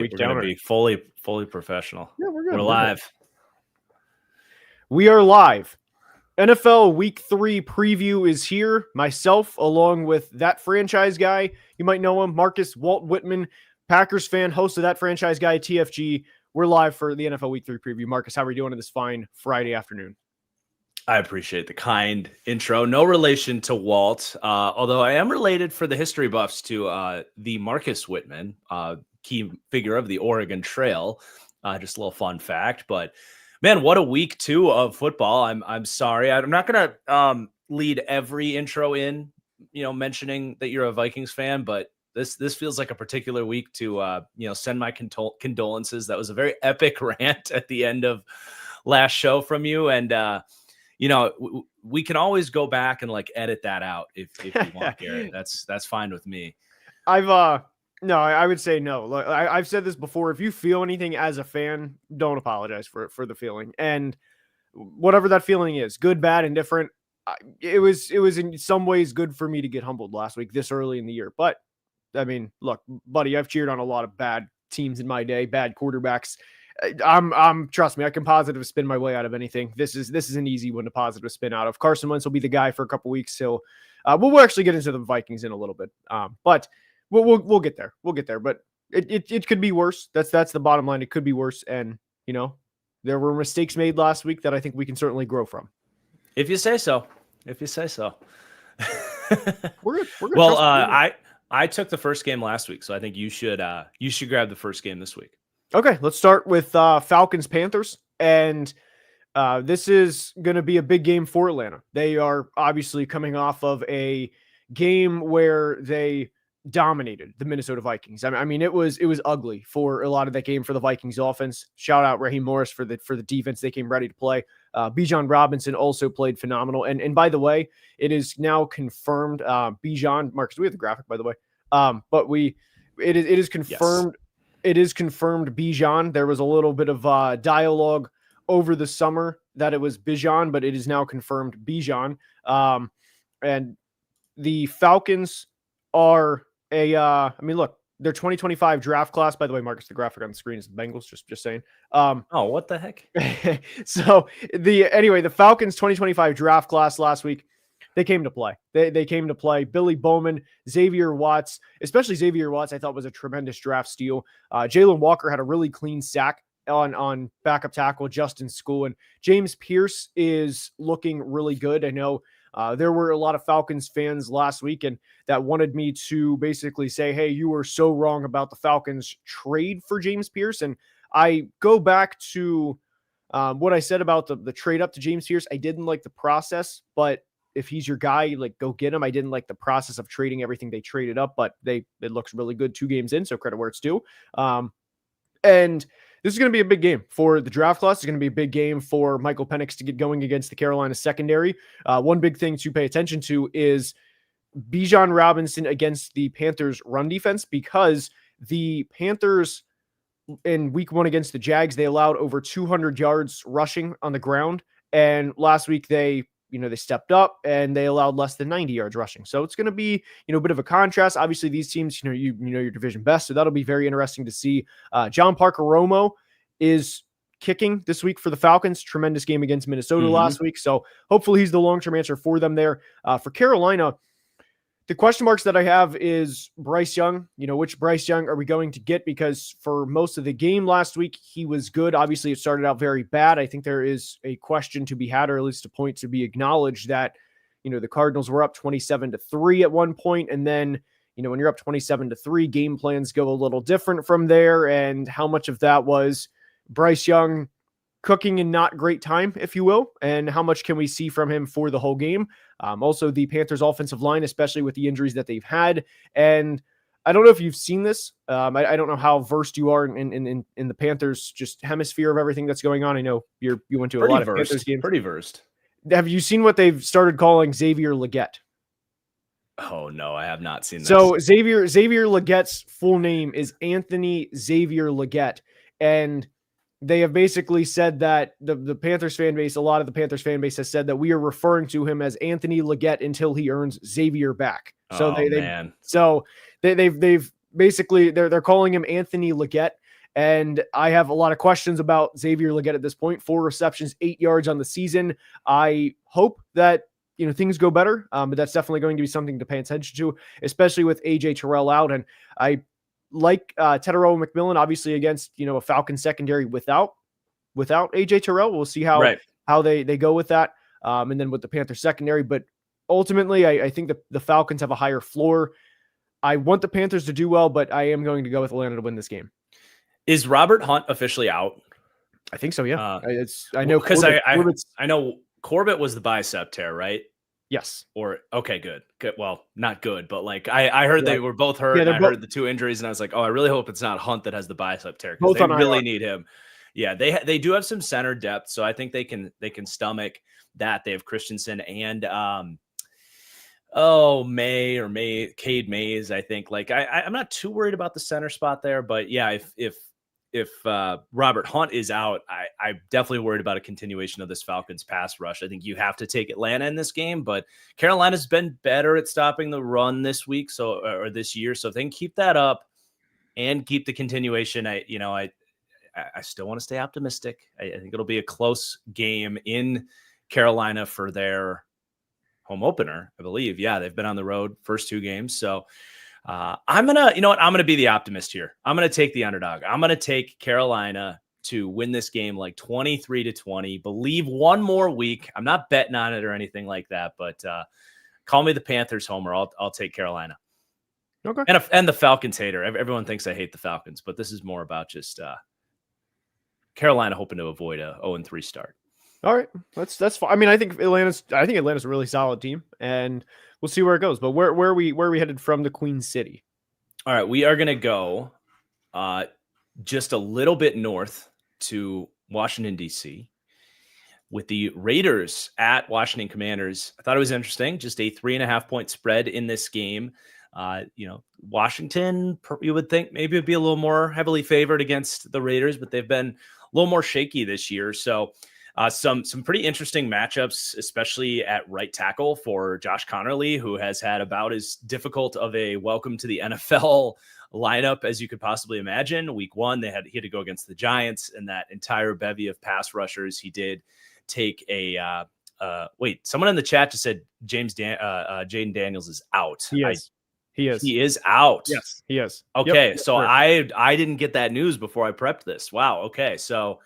We're going to be fully professional. Yeah, we're good. We're live. We are live. NFL Week 3 preview is here. Myself, along with that franchise guy. You might know him, Marcus Walt Whitman, Packers fan, host of That Franchise Guy, TFG. We're live for the NFL Week 3 preview. Marcus, how are you doing on this fine Friday afternoon? I appreciate the kind intro. No relation to Walt, although I am related for the history buffs to the Marcus Whitman, key figure of the Oregon Trail. Just a little fun fact, but man, what a week 2 of football. I'm sorry. I'm not going to lead every intro in, mentioning that you're a Vikings fan, but this feels like a particular week to, send my condolences. That was a very epic rant at the end of last show from you. And, we can always go back and edit that out if you want, Garrett. That's fine with me. No, I would say no. Look, I've said this before. If you feel anything as a fan, don't apologize for the feeling. And whatever that feeling is, good, bad, indifferent, it was in some ways good for me to get humbled last week this early in the year. But I mean, look, buddy, I've cheered on a lot of bad teams in my day, bad quarterbacks. I'm trust me, I can positive spin my way out of anything. This is an easy one to positive spin out of. Carson Wentz will be the guy for a couple weeks. So we'll actually get into the Vikings in a little bit. But we'll get there. We'll get there, but it could be worse. That's the bottom line. It could be worse. And, there were mistakes made last week that I think we can certainly grow from. If you say so. We're good. Well, I took the first game last week, so I think you should grab the first game this week. Okay, let's start with Falcons Panthers. And this is going to be a big game for Atlanta. They are obviously coming off of a game where they dominated the Minnesota Vikings. I mean, it was ugly for a lot of that game for the Vikings offense. Shout out Raheem Morris for the defense. They came ready to play. Bijan Robinson also played phenomenal. And by the way, it is now confirmed. Bijan, Marcus, we have the graphic, by the way. But it is confirmed. Yes. It is confirmed Bijan. There was a little bit of dialogue over the summer that it was Bijan, but it is now confirmed Bijan. And the Falcons are look, their 2025 draft class, by the way, Marcus, the graphic on the screen is the Bengals, just saying. What the heck? So the Falcons 2025 draft class last week, they came to play. They came to play. Billy Bowman, Xavier Watts, especially Xavier Watts, I thought was a tremendous draft steal. Jalen Walker had a really clean sack on backup tackle, Justin School, and James Pierce is looking really good. I know there were a lot of Falcons fans last week and that wanted me to basically say, hey, you were so wrong about the Falcons trade for James Pierce. And I go back to what I said about the trade up to James Pierce. I didn't like the process, but if he's your guy, go get him. I didn't like the process of trading everything they traded up, but it looks really good 2 games in, so credit where it's due. And this is going to be a big game for the draft class. It's going to be a big game for Michael Penix to get going against the Carolina secondary. One big thing to pay attention to is Bijan Robinson against the Panthers run defense, because the Panthers in week 1 against the Jags, they allowed over 200 yards rushing on the ground. And last week they stepped up and they allowed less than 90 yards rushing. So it's going to be, a bit of a contrast. Obviously these teams, you know your division best. So that'll be very interesting to see. John Parker Romo is kicking this week for the Falcons. Tremendous game against Minnesota last week. So hopefully he's the long-term answer for them there. For Carolina, the question marks that I have is Bryce Young. Which Bryce Young are we going to get? Because for most of the game last week, he was good. Obviously, it started out very bad. I think there is a question to be had, or at least a point to be acknowledged that, the Cardinals were up 27-3 at one point. And then, when you're up 27-3, game plans go a little different from there. And how much of that was Bryce Young cooking in not great time, if you will, and how much can we see from him for the whole game? Also, the Panthers offensive line, especially with the injuries that they've had. And I don't know if you've seen this. I don't know how versed you are in the Panthers, just hemisphere of everything that's going on. I know you went to a lot of Panthers games. Pretty versed. Have you seen what they've started calling Xavier Legette? Oh, no, I have not seen this. So Xavier Legette's full name is Anthony Xavier Legette. And they have basically said that the Panthers fan base, a lot of the Panthers fan base has said that we are referring to him as Anthony Legette until he earns Xavier back. So they've basically they're calling him Anthony Legette. And I have a lot of questions about Xavier Legette at this point. 4 receptions, 8 yards on the season. I hope that things go better, but that's definitely going to be something to pay attention to, especially with AJ Terrell out. And I like Tetairoa McMillan, obviously against a Falcons secondary without AJ Terrell. We'll see how they go with that, and then with the Panthers secondary. But ultimately, I think the Falcons have a higher floor. I want the Panthers to do well, but I am going to go with Atlanta to win this game. Is Robert Hunt officially out? I think so. Yeah, I know because I know Corbett was the bicep tear, right? Yes. Or okay, good. Well, not good, but like I heard they were both hurt. And I heard the 2 injuries, and I was like, oh, I really hope it's not Hunt that has the bicep tear because they really need him. Yeah, they do have some center depth, so I think they can stomach that. They have Christensen and Cade Mays. I think I'm not too worried about the center spot there, but yeah, if Robert Hunt is out, I'm definitely worried about a continuation of this Falcons pass rush. I think you have to take Atlanta in this game, but Carolina's been better at stopping the run this week, or this year. So if they can keep that up and keep the continuation, I still want to stay optimistic. I think it'll be a close game in Carolina for their home opener, I believe. Yeah, they've been on the road first 2 games. So I'm going to be the optimist here. I'm going to take the underdog. I'm going to take Carolina to win this game like 23-20. Believe one more week. I'm not betting on it or anything like that, but call me the Panthers homer. I'll take Carolina. Okay. And the Falcons hater. Everyone thinks I hate the Falcons, but this is more about just Carolina hoping to avoid a 0-3 start. All right, that's fine. I mean, I think Atlanta's a really solid team, and we'll see where it goes. But where are we headed from the Queen City? All right, we are going to go just a little bit north to Washington, D.C. with the Raiders at Washington Commanders. I thought it was interesting, just a 3.5-point spread in this game. Washington, you would think maybe would be a little more heavily favored against the Raiders, but they've been a little more shaky this year. So some pretty interesting matchups, especially at right tackle for Josh Connerly, who has had about as difficult of a welcome to the NFL lineup as you could possibly imagine. Week 1, he had to go against the Giants, and that entire bevy of pass rushers. He did take a someone in the chat just said Jaden Daniels is out. He is out. Yes, he is. Okay, yep, so correct. I didn't get that news before I prepped this. Wow. Okay, so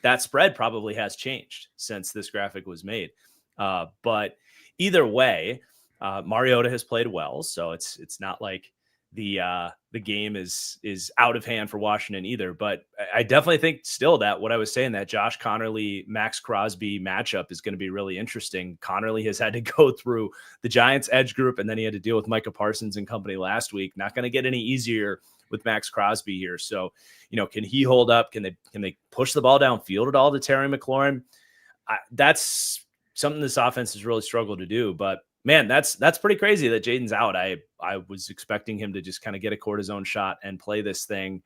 that spread probably has changed since this graphic was made. But either way, Mariota has played well, so it's not like the game is out of hand for Washington either. But I definitely think still that what I was saying, that Josh Connerly, Max Crosby matchup is going to be really interesting. Connerly has had to go through the Giants edge group, and then he had to deal with Micah Parsons and company last week. Not going to get any easier with Max Crosby here. So, can he hold up? Can they push the ball downfield at all to Terry McLaurin? That's something this offense has really struggled to do. But man, that's pretty crazy that Jaden's out. I was expecting him to just kind of get a cortisone shot and play this thing.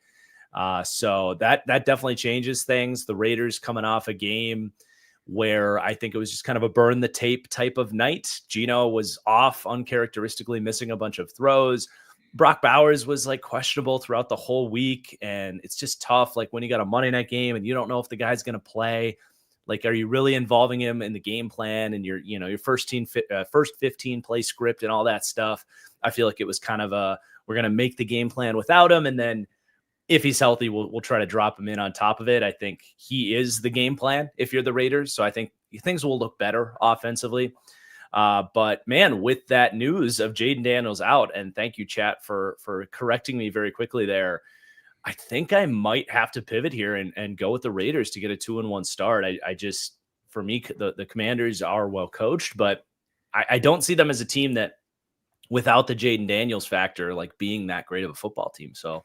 So that definitely changes things. The Raiders coming off a game where I think it was just kind of a burn the tape type of night. Geno was off, uncharacteristically missing a bunch of throws. Brock Bowers was questionable throughout the whole week. And it's just tough. When you got a Monday night game and you don't know if the guy's going to play, are you really involving him in the game plan and your first 15 play script and all that stuff? I feel like it was kind of we're going to make the game plan without him. And then if he's healthy, we'll try to drop him in on top of it. I think he is the game plan if you're the Raiders. So I think things will look better offensively. But man, with that news of Jaden Daniels out, and thank you, chat, for correcting me very quickly there, I think I might have to pivot here and go with the Raiders to get a 2-1 start. I just, for me, the Commanders are well coached, but I don't see them as a team that, without the Jaden Daniels factor, being that great of a football team. So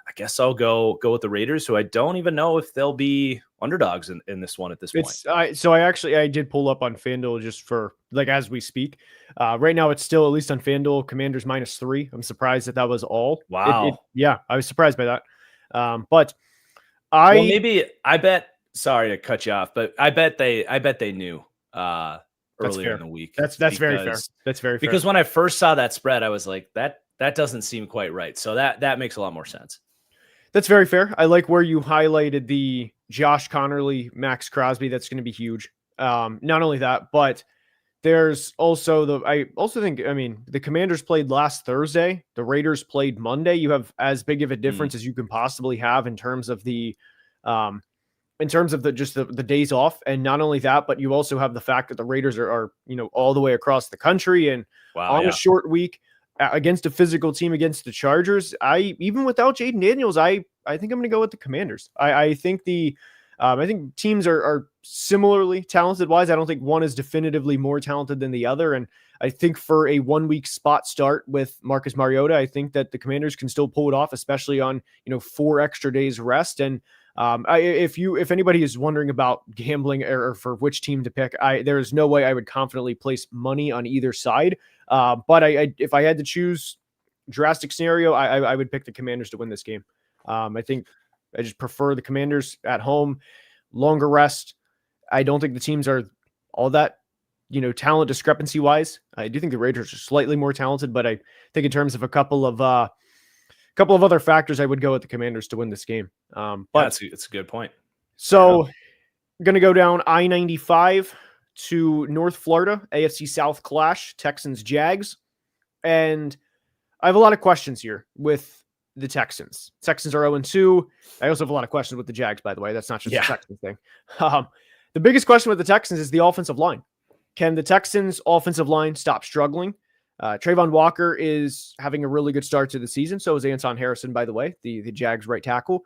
I guess I'll go with the Raiders, who I don't even know if they'll be underdogs in this one at this point. I did pull up on FanDuel just for as we speak. Right now it's still, at least on FanDuel, Commanders -3. I'm surprised that was all. Wow. I was surprised by that. But I bet, sorry to cut you off, but I bet they knew earlier in the week. That's very fair. That's very fair. Because when I first saw that spread, I was like, that doesn't seem quite right. So that makes a lot more sense. That's very fair. I like where you highlighted the Josh Connerly, Max Crosby. That's going to be huge. Not only that, but there's also I also think, I mean, the Commanders played last Thursday. The Raiders played Monday. You have as big of a difference as you can possibly have in terms of the just the days off. And not only that, but you also have the fact that the Raiders are all the way across the country and on a short week against a physical team against the Chargers. Even without Jaden Daniels, I think I'm going to go with the Commanders. I think I think teams are similarly talented wise. I don't think one is definitively more talented than the other. And I think for a 1 week spot start with Marcus Mariota, I think that the Commanders can still pull it off, especially on 4 extra days rest. And if anybody is wondering about gambling or for which team to pick, there is no way I would confidently place money on either side. But if I had to choose drastic scenario, I would pick the Commanders to win this game. I think I just prefer the Commanders at home, longer rest. I don't think the teams are all that, talent discrepancy wise. I do think the Raiders are slightly more talented, but I think in terms of a couple of other factors, I would go with the Commanders to win this game. But it's a good point. So I'm going to go down I-95 to North Florida, AFC South clash, Texans, Jags. And I have a lot of questions here with the Texans. Texans are 0-2. I also have a lot of questions with the Jags, by the way. That's not just a Texans thing. The biggest question with the Texans is the offensive line. Can the Texans' offensive line stop struggling? Trayvon Walker is having a really good start to the season. So is Anton Harrison, by the way, the Jags right tackle.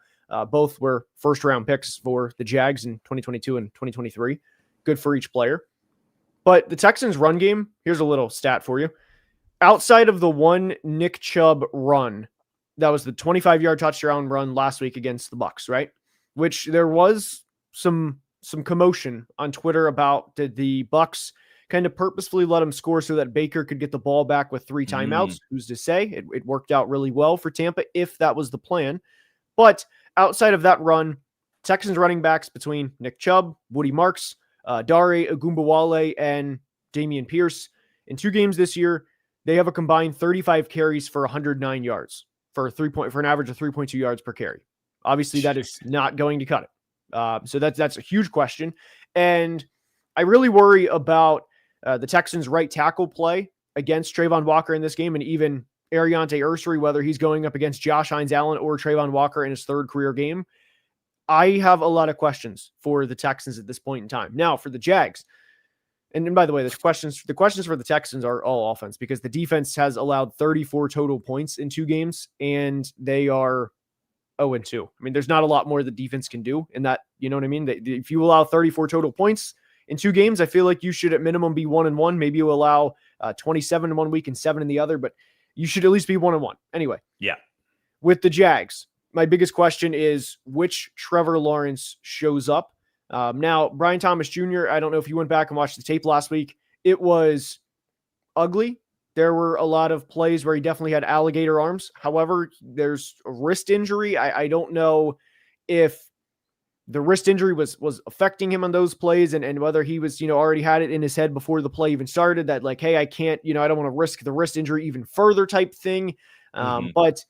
Both were first-round picks for the Jags in 2022 and 2023. Good for each player. But the Texans' run game, here's a little stat for you. Outside of the one Nick Chubb run, that was the 25-yard touchdown run last week against the Bucs, right? Which there was some commotion on Twitter about, did the Bucs kind of purposefully let him score so that Baker could get the ball back with 3 timeouts? Who's to say? It worked out really well for Tampa if that was the plan. But outside of that run, Texans running backs between Nick Chubb, Woody Marks, Dare Ogunbowale, and Damian Pierce, in 2 games this year, they have a combined 35 carries for 109 yards for an average of 3.2 yards per carry. Obviously, that is not going to cut it. So that's a huge question. And I really worry about the Texans' right tackle play against Trayvon Walker in this game, and even Ariante Ursary, whether he's going up against Josh Hines-Allen or Trayvon Walker in his 3rd career game. I have a lot of questions for the Texans at this point in time. Now, for the Jags, and by the way, the questions for the Texans are all offense, because the defense has allowed 34 total points in 2 games, and they are 0-2. I mean, there's not a lot more the defense can do in that, you know what I mean? If you allow 34 total points in 2 games, I feel like you should at minimum be 1-1. Maybe you allow 27 in 1 week and 7 in the other, but you should at least be 1-1. Anyway. Yeah. With the Jags, my biggest question is which Trevor Lawrence shows up. Now, Brian Thomas Jr., I don't know if you went back and watched the tape last week. It was ugly. There were a lot of plays where he definitely had alligator arms. However, there's a wrist injury. I don't know if the wrist injury was affecting him on those plays, and whether he was, already had it in his head before the play even started, that like, hey, I can't, I don't want to risk the wrist injury even further type thing. But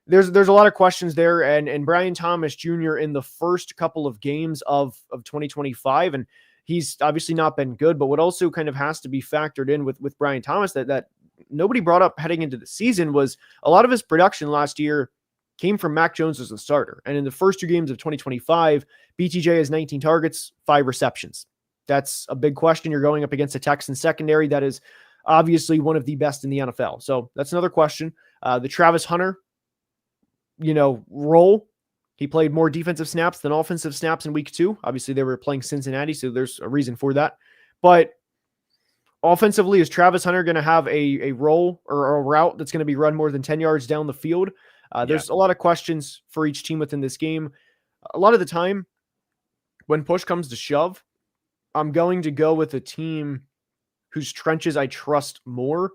there's a lot of questions there, and Brian Thomas Jr. in the first couple of games of 2025, and he's obviously not been good, but what also kind of has to be factored in with Brian Thomas that nobody brought up heading into the season was a lot of his production last year came from Mac Jones as a starter. And in the first 2 games of 2025, BTJ has 19 targets, 5 receptions. That's a big question. You're going up against a Texans secondary that is obviously one of the best in the NFL. So that's another question. The Travis Hunter, role. He played more defensive snaps than offensive snaps in week 2. Obviously, they were playing Cincinnati, so there's a reason for that. But offensively, is Travis Hunter going to have a role or a route that's going to be run more than 10 yards down the field? There's a lot of questions for each team within this game. A lot of the time, when push comes to shove, I'm going to go with a team whose trenches I trust more.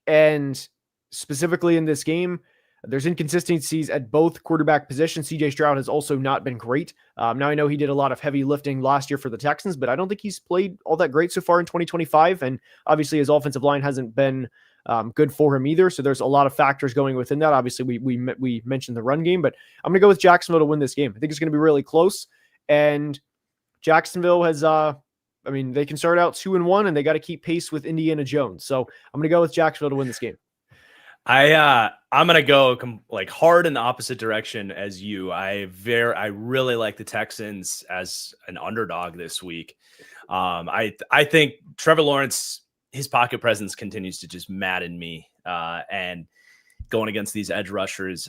And specifically in this game, there's inconsistencies at both quarterback positions. CJ Stroud has also not been great. Now I know he did a lot of heavy lifting last year for the Texans, but I don't think he's played all that great so far in 2025. And obviously his offensive line hasn't been good for him either. So there's a lot of factors going within that. Obviously, we mentioned the run game, but I'm going to go with Jacksonville to win this game. I think it's going to be really close. And Jacksonville has, they can start out 2-1, and they got to keep pace with Indiana Jones. So I'm going to go with Jacksonville to win this game. I'm gonna go hard in the opposite direction as you. I really like the Texans as an underdog this week. I think Trevor Lawrence, his pocket presence continues to just madden me. And going against these edge rushers,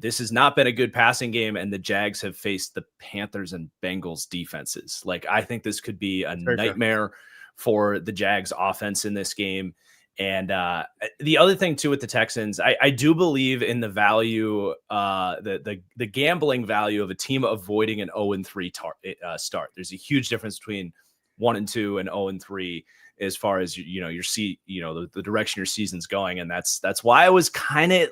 this has not been a good passing game, and the Jags have faced the Panthers and Bengals defenses. I think this could be a nightmare for the Jags offense in this game. And the other thing too with the Texans, I do believe in the value, the gambling value of a team avoiding an 0-3 start. There's a huge difference between 1-2 and 0-3 as far as the direction your season's going, and that's why I was kind of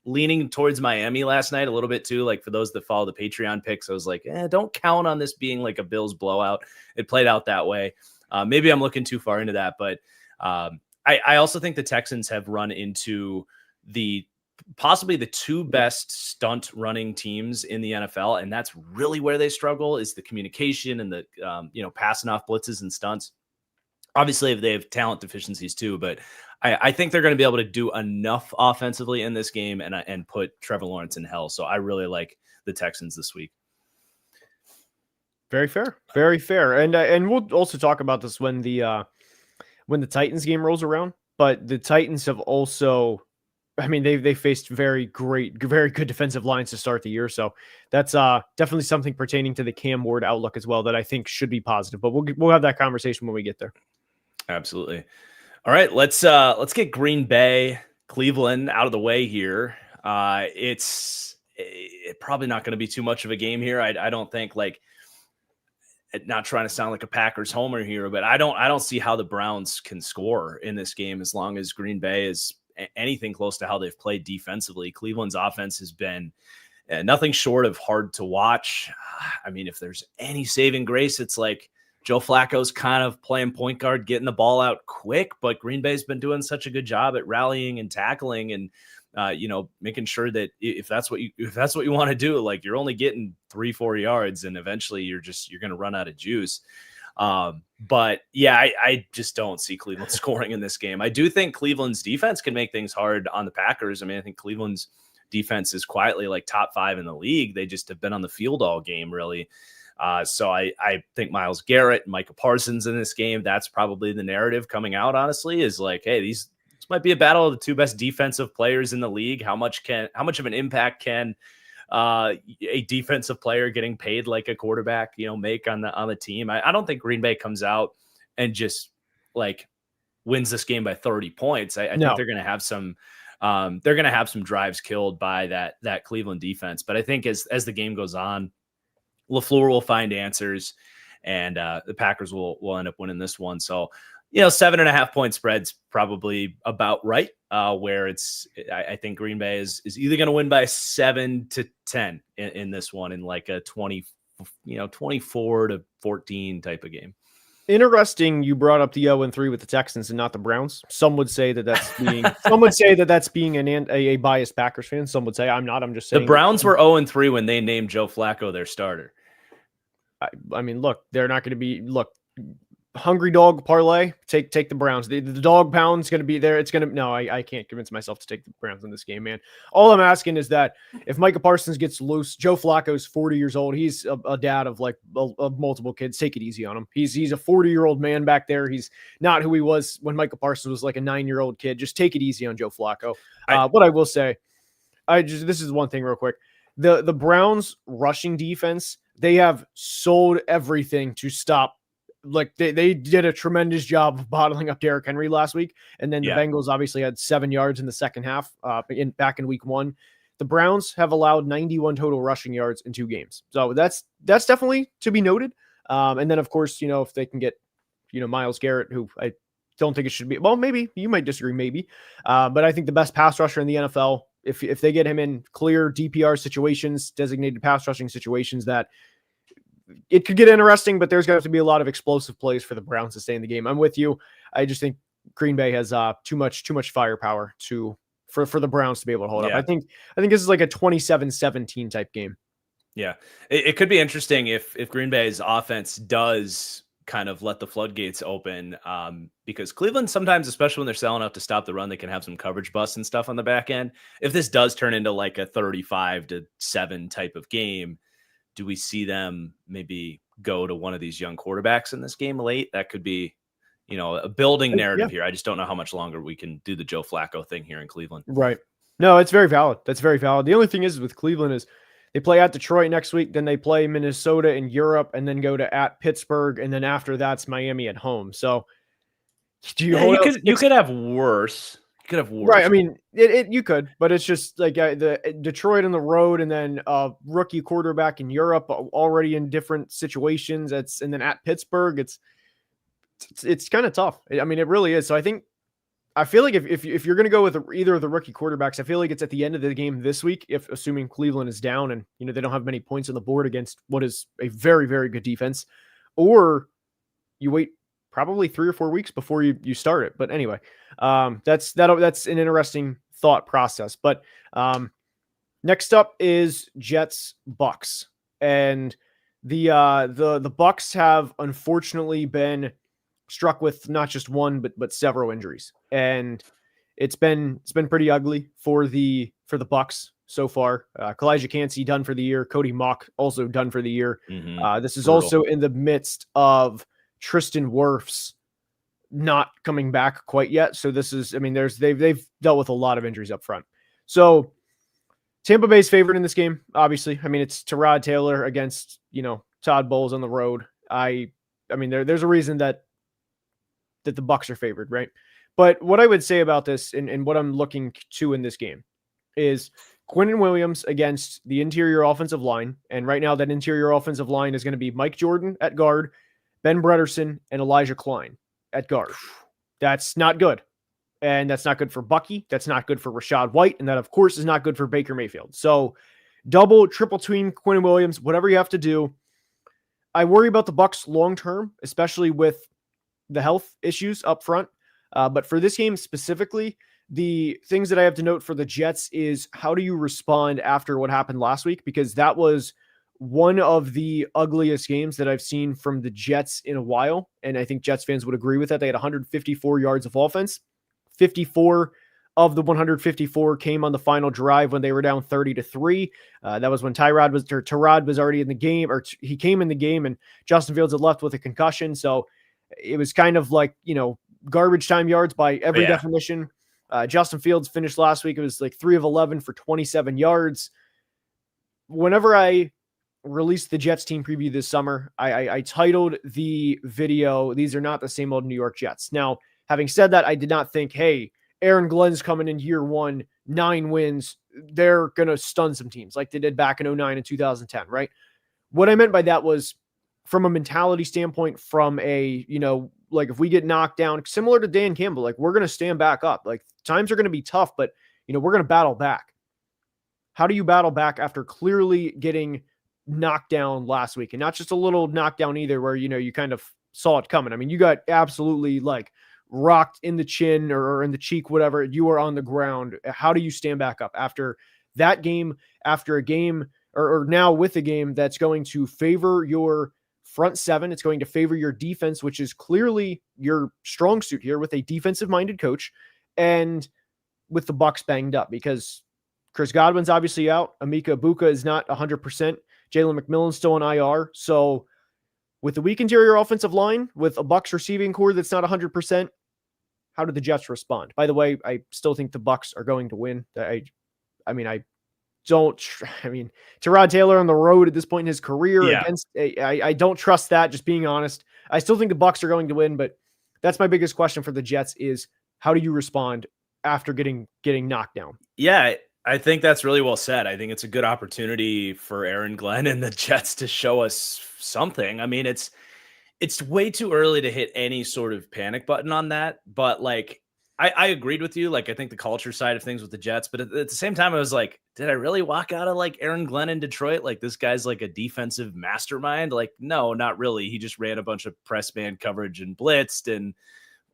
leaning towards Miami last night a little bit too. For those that follow the Patreon picks, I was like, don't count on this being a Bills blowout. It played out that way. Maybe I'm looking too far into that, but I also think the Texans have run into possibly the two best stunt running teams in the NFL. And that's really where they struggle, is the communication and the, passing off blitzes and stunts. Obviously they have talent deficiencies too, but I think they're going to be able to do enough offensively in this game and put Trevor Lawrence in hell. So I really like the Texans this week. Very fair. Very fair. And we'll also talk about this when the Titans game rolls around, but the Titans have also, they faced very good defensive lines to start the year. So that's definitely something pertaining to the Cam Ward outlook as well that I think should be positive, but we'll have that conversation when we get there. Absolutely. All right, let's get Green Bay, Cleveland out of the way here. It's probably not going to be too much of a game here. I don't think, not trying to sound like a Packers homer here, but I don't see how the Browns can score in this game as long as Green Bay is anything close to how they've played defensively. Cleveland's offense has been nothing short of hard to watch. If there's any saving grace, it's Joe Flacco's kind of playing point guard, getting the ball out quick, but Green Bay's been doing such a good job at rallying and tackling and making sure that if that's what you want to do, you're only getting 3-4 yards and eventually you're going to run out of juice. But yeah, I just don't see Cleveland scoring in this game. I do think Cleveland's defense can make things hard on the Packers. I think Cleveland's defense is quietly top 5 in the league. They just have been on the field all game, really. So I think Myles Garrett and Micah Parsons in this game, that's probably the narrative coming out, honestly, is hey, this might be a battle of the two best defensive players in the league. How much of an impact can a defensive player getting paid like a quarterback, make on the team? I don't think Green Bay comes out and just wins this game by 30 points. I think they're going to have some drives killed by that Cleveland defense. But I think as the game goes on, LaFleur will find answers, and the Packers will end up winning this one. So, 7.5 point spread's probably about right. Where I think Green Bay is either going to win by 7-10 in this one, in a 24-14 type of game. Interesting. You brought up the 0-3 with the Texans and not the Browns. Some would say that that's being a biased Packers fan. Some would say I'm not. I'm just saying the Browns were 0-3 when they named Joe Flacco their starter. Look, they're not going to be hungry dog parlay. Take the Browns. The dog pound's going to be there. I can't convince myself to take the Browns in this game, man. All I'm asking is that if Micah Parsons gets loose, Joe Flacco's 40 years old. He's a dad of multiple kids. Take it easy on him. He's a 40-year-old man back there. He's not who he was when Micah Parsons was a 9-year-old kid. Just take it easy on Joe Flacco. What I will say, this is one thing real quick. The Browns rushing defense, they have sold everything to stop. They did a tremendous job of bottling up Derrick Henry last week. And then the Bengals obviously had 7 yards in the second half back in week 1. The Browns have allowed 91 total rushing yards in 2 games. So that's definitely to be noted. And then of course, if they can get, Myles Garrett, who I don't think it should be, well, maybe you might disagree, maybe. But I think the best pass rusher in the NFL, if they get him in clear DPR situations, designated pass rushing situations, that it could get interesting, but there's going to have to be a lot of explosive plays for the Browns to stay in the game. I'm with you. I just think Green Bay has too much firepower for the Browns to be able to hold up. Yeah. I think this is like a 27-17 type game. Yeah. It could be interesting if Green Bay's offense does kind of let the floodgates open, because Cleveland sometimes, especially when they're selling out to stop the run, they can have some coverage busts and stuff on the back end. If this does turn into like a 35-7 type of game, do we see them maybe go to one of these young quarterbacks in this game late? That could be, a building narrative here. I just don't know how much longer we can do the Joe Flacco thing here in Cleveland. Right. No, it's very valid. That's very valid. The only thing is with Cleveland is they play at Detroit next week, then they play Minnesota in Europe, and then go to at Pittsburgh, and then after that's Miami at home. So you could have worse. You could have worse. Right. I mean, you could, but it's just like the Detroit on the road, and then rookie quarterback in Europe already in different situations. And then at Pittsburgh, it's kind of tough. I mean, it really is. So I feel like if you're going to go with either of the rookie quarterbacks, I feel like it's at the end of the game this week, if assuming Cleveland is down and, they don't have many points on the board against what is a very, very good defense, or you wait probably 3 or 4 weeks before you start it. But anyway, that's an interesting thought process. But next up is Jets Bucks, and the Bucks have unfortunately been struck with not just one but several injuries, and it's been pretty ugly for the Bucks so far. Kalijah Kancey done for the year. Cody Mock also done for the year. This is also in the midst of Tristan Wirfs not coming back quite yet. So this is, I mean, they've dealt with a lot of injuries up front. So Tampa Bay's favorite in this game, obviously. I mean, it's Tyrod Taylor against, Todd Bowles on the road. I mean, there's a reason that the Bucks are favored, right? But what I would say about this and what I'm looking to in this game is Quinnen Williams against the interior offensive line. And right now that interior offensive line is going to be Mike Jordan at guard, Ben Bredesen, and Elijah Klein at guard. That's not good. And that's not good for Bucky. That's not good for Rashad White. And that, of course, is not good for Baker Mayfield. So double, triple team Quinnen Williams, whatever you have to do. I worry about the Bucks long-term, especially with the health issues up front. But for this game specifically, the things that I have to note for the Jets is how do you respond after what happened last week? Because that was one of the ugliest games that I've seen from the Jets in a while. And I think Jets fans would agree with that. They had 154 yards of offense. 54 of the 154 came on the final drive when they were down 30-3. That was when Tyrod was already in the game, or he came in the game, and Justin Fields had left with a concussion. So it was kind of like, garbage time yards by every definition. Justin Fields finished last week. It was like 3 of 11 for 27 yards. Whenever I released the Jets team preview this summer, I titled the video, "These are not the same old New York Jets." Now, having said that, I did not think, hey, Aaron Glenn's coming in year 1, 9 wins. They're going to stun some teams like they did back in 2009 and 2010, right? What I meant by that was from a mentality standpoint, from a, like if we get knocked down, similar to Dan Campbell, like we're going to stand back up. Like times are going to be tough, but, we're going to battle back. How do you battle back after clearly getting knocked down last week? And not just a little knockdown either where, you kind of saw it coming. I mean, you got absolutely like rocked in the chin or in the cheek, whatever. You are on the ground. How do you stand back up after that game, after a game or now with a game that's going to favor your front seven? It's going to favor your defense, which is clearly your strong suit here with a defensive minded coach, and with the Bucks banged up because Chris Godwin's obviously out. Emeka Egbuka is not 100%. Jalen McMillan's still on IR. So with the weak interior offensive line, with a Bucks receiving core that's not 100%, how did the Jets respond? By the way, I still think the Bucks are going to win. Tyrod Taylor on the road at this point in his career I don't trust that, just being honest. I still think the Bucks are going to win, but that's my biggest question for the Jets is how do you respond after getting knocked down? Yeah, I think that's really well said. I think it's a good opportunity for Aaron Glenn and the Jets to show us something. I mean, it's way too early to hit any sort of panic button on that, but like I agreed with you. Like, I think the culture side of things with the Jets, but at the same time, I was like, did I really walk out of like Aaron Glenn in Detroit? Like this guy's like a defensive mastermind. Like, no, not really. He just ran a bunch of press man coverage and blitzed and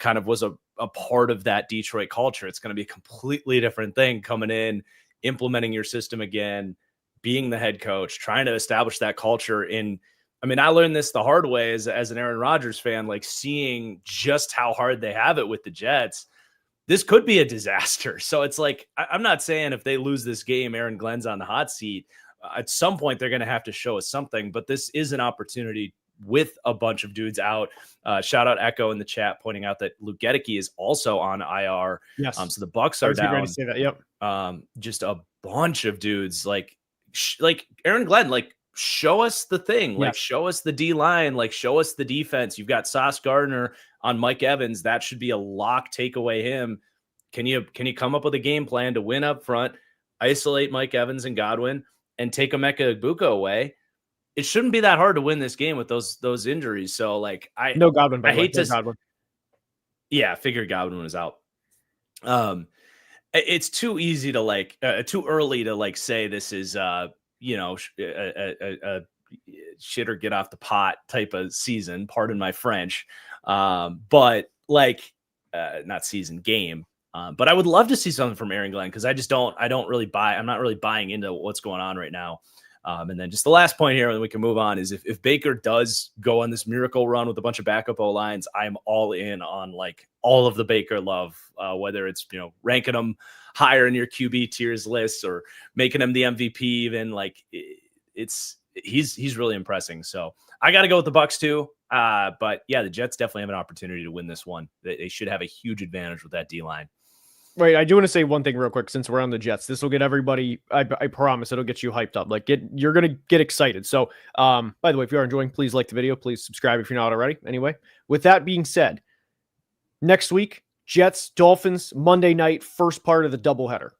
kind of was a a part of that Detroit culture. It's going to be a completely different thing coming in, implementing your system again, being the head coach, trying to establish that culture in. I mean, I learned this the hard way as an Aaron Rodgers fan, like seeing just how hard they have it with the Jets. This could be a disaster. So it's like, I'm not saying if they lose this game, Aaron Glenn's on the hot seat. At some point, they're going to have to show us something, but this is an opportunity with a bunch of dudes out. Shout out Echo in the chat pointing out that Luke Gedeke is also on IR. Yes. So the Bucs are down. Ready to say that. Yep. Just a bunch of dudes like Aaron Glenn, like show us the thing, like show us the D line, like show us the defense. You've got Sauce Gardner on Mike Evans. That should be a lock. Take away him. Can you come up with a game plan to win up front, isolate Mike Evans and Godwin, and take Emeka Egbuka away? It shouldn't be that hard to win this game with those injuries. So like no Godwin. I hate to. Godwin. Yeah, I figured Godwin was out. It's too easy to too early to say this is a shit or get off the pot type of season. Pardon my French, but not season game. But I would love to see something from Aaron Glenn because I'm not really buying into what's going on right now. And then just the last point here, and we can move on, is if Baker does go on this miracle run with a bunch of backup O-lines, I'm all in on all of the Baker love, whether it's, ranking him higher in your QB tiers list or making him the MVP even. He's really impressing. So I got to go with the Bucs too. But yeah, the Jets definitely have an opportunity to win this one. They should have a huge advantage with that D-line. Wait, I do want to say one thing real quick since we're on the Jets. This will get everybody, I promise it'll get you hyped up. You're going to get excited. So, by the way, if you are enjoying, please like the video. Please subscribe if you're not already. Anyway, with that being said, next week, Jets, Dolphins, Monday night, first part of the doubleheader.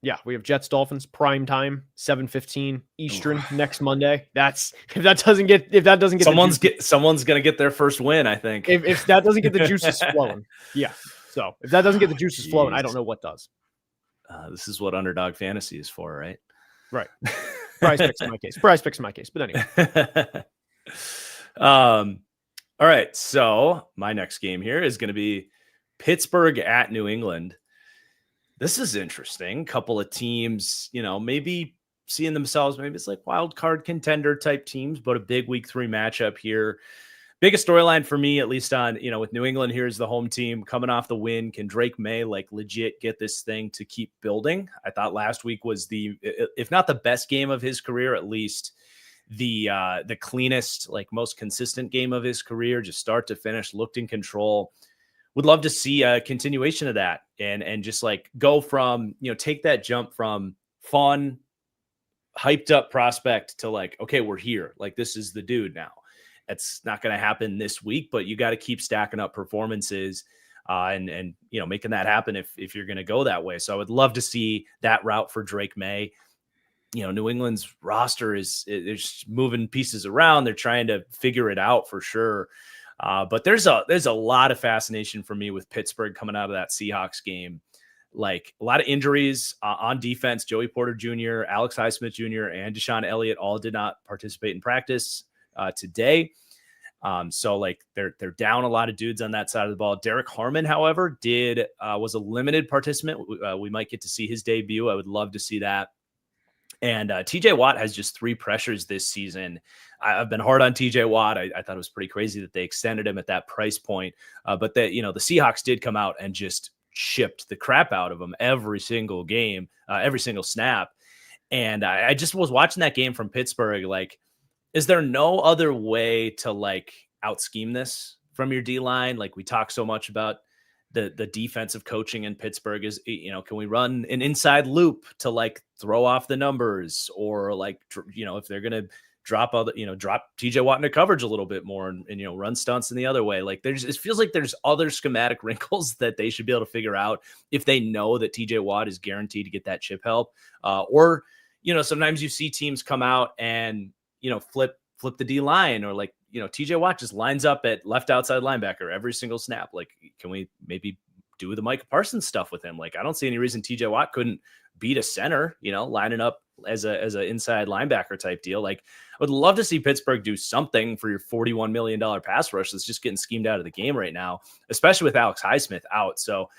Yeah, we have Jets, Dolphins, prime time, 7:15 Eastern next Monday. If that doesn't get someone's going to get their first win, I think. If that doesn't get the juices flowing. Yeah. So if that doesn't get the juices flowing, I don't know what does. This is what underdog fantasy is for, right? Right. Prize picks in my case. Prize picks in my case. But anyway. All right. So my next game here is going to be Pittsburgh at New England. This is interesting. Couple of teams, maybe seeing themselves, maybe it's like wild card contender type teams, but a big week 3 matchup here. Biggest storyline for me, at least on, with New England, here's the home team coming off the win. Can Drake May legit get this thing to keep building? I thought last week was if not the best game of his career, at least the cleanest, most consistent game of his career, just start to finish, looked in control. Would love to see a continuation of that and just go from, take that jump from fun, hyped up prospect to okay, we're here. This is the dude now. It's not going to happen this week, but you got to keep stacking up performances and making that happen if you're going to go that way. So I would love to see that route for Drake May. New England's roster they're just moving pieces around. They're trying to figure it out for sure. But there's a lot of fascination for me with Pittsburgh coming out of that Seahawks game. A lot of injuries on defense. Joey Porter Jr., Alex Highsmith Jr., and Deshaun Elliott all did not participate in practice today. So they're down a lot of dudes on that side of the ball. Derek Harmon, however, was a limited participant. We might get to see his debut. I would love to see that. And TJ Watt has just 3 pressures this season. I've been hard on TJ Watt. I thought it was pretty crazy that they extended him at that price point. But the Seahawks did come out and just chipped the crap out of him every single game, every single snap. And I just was watching that game from Pittsburgh. Is there no other way to out scheme this from your D line? We talk so much about the defensive coaching in Pittsburgh is, can we run an inside loop to throw off the numbers or if they're going to drop TJ Watt into coverage a little bit more and run stunts in the other way. It feels like there's other schematic wrinkles that they should be able to figure out if they know that TJ Watt is guaranteed to get that chip help. Or sometimes you see teams come out and, flip the D line or TJ Watt just lines up at left outside linebacker every single snap. Can we maybe do the Micah Parsons stuff with him. Like, I don't see any reason TJ Watt couldn't beat a center, lining up as a inside linebacker type deal. Like, I would love to see Pittsburgh do something for your $41 million pass rush that's just getting schemed out of the game right now, especially with Alex Highsmith out. So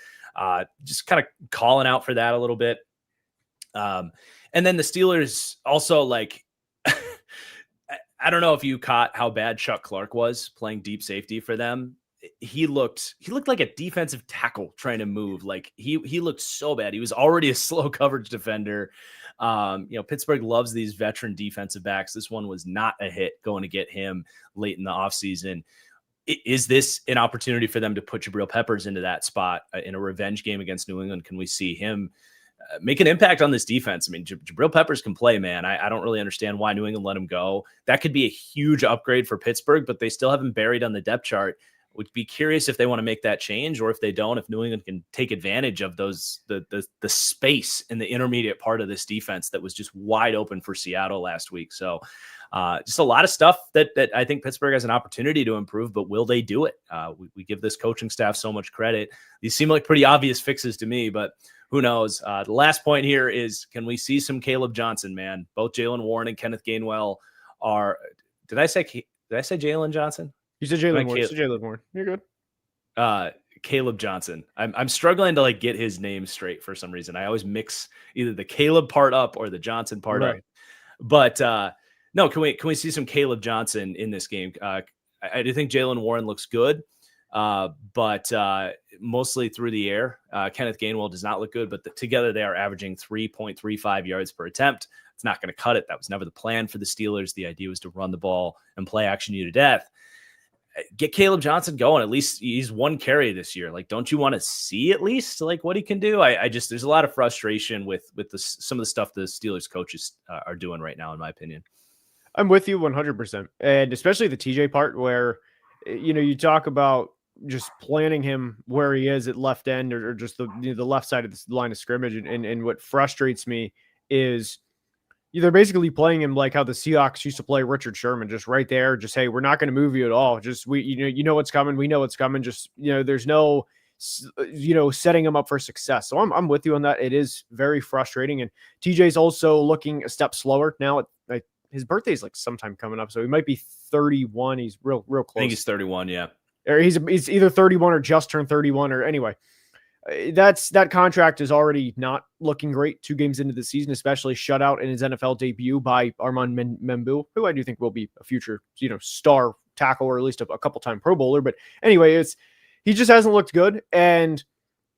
just kind of calling out for that a little bit. And then the Steelers also, like, I don't know if you caught how bad Chuck Clark was playing deep safety for them. He looked like a defensive tackle trying to move. Like, he looked so bad. He was already a slow coverage defender. Pittsburgh loves these veteran defensive backs. This one was not a hit going to get him late in the offseason. Is this an opportunity for them to put Jabril Peppers into that spot in a revenge game against New England? Can we see him make an impact on this defense? I mean, Jabril Peppers can play, man. I don't really understand why New England let him go. That could be a huge upgrade for Pittsburgh, but they still have him buried on the depth chart. Would be curious if they want to make that change, or if they don't, if New England can take advantage of the space in the intermediate part of this defense that was just wide open for Seattle last week. So just a lot of stuff that I think Pittsburgh has an opportunity to improve, but will they do it? We give this coaching staff so much credit. These seem like pretty obvious fixes to me, but who knows? The last point here is, can we see some Caleb Johnson, man? Both Jaylen Warren and Kenneth Gainwell are, did I say Jalen Johnson? You said Jaylen Warren. Jaylen Warren. You're good. Caleb Johnson. I'm struggling to, like, get his name straight for some reason. I always mix either the Caleb part up or the Johnson part up. But no, can we see some Caleb Johnson in this game? I do think Jaylen Warren looks good, but mostly through the air. Kenneth Gainwell does not look good, but together they are averaging 3.35 yards per attempt. It's not going to cut it. That was never the plan for the Steelers. The idea was to run the ball and play action you to death. Get Caleb Johnson going. At least he's one carry this year. Like, don't you want to see at least like what he can do? I just, there's a lot of frustration with some of the stuff the Steelers coaches are doing right now, in my opinion. I'm with you 100%. And especially the TJ part where, you talk about just planning him where he is at left end or just the left side of the line of scrimmage. And what frustrates me is they're basically playing him like how the Seahawks used to play Richard Sherman, just right there. Just, hey, we're not going to move you at all. Just you know what's coming. We know what's coming. Just, there's no, setting him up for success. So I'm with you on that. It is very frustrating. And TJ's also looking a step slower now. His birthday's like sometime coming up, so he might be 31. He's real close. I think he's 31. Yeah. Or he's either 31 or just turned 31, or anyway. That contract is already not looking great 2 games into the season, especially shutout in his NFL debut by Armand Membu, who I do think will be a future, star tackle, or at least a couple-time Pro Bowler. But anyway, he just hasn't looked good. And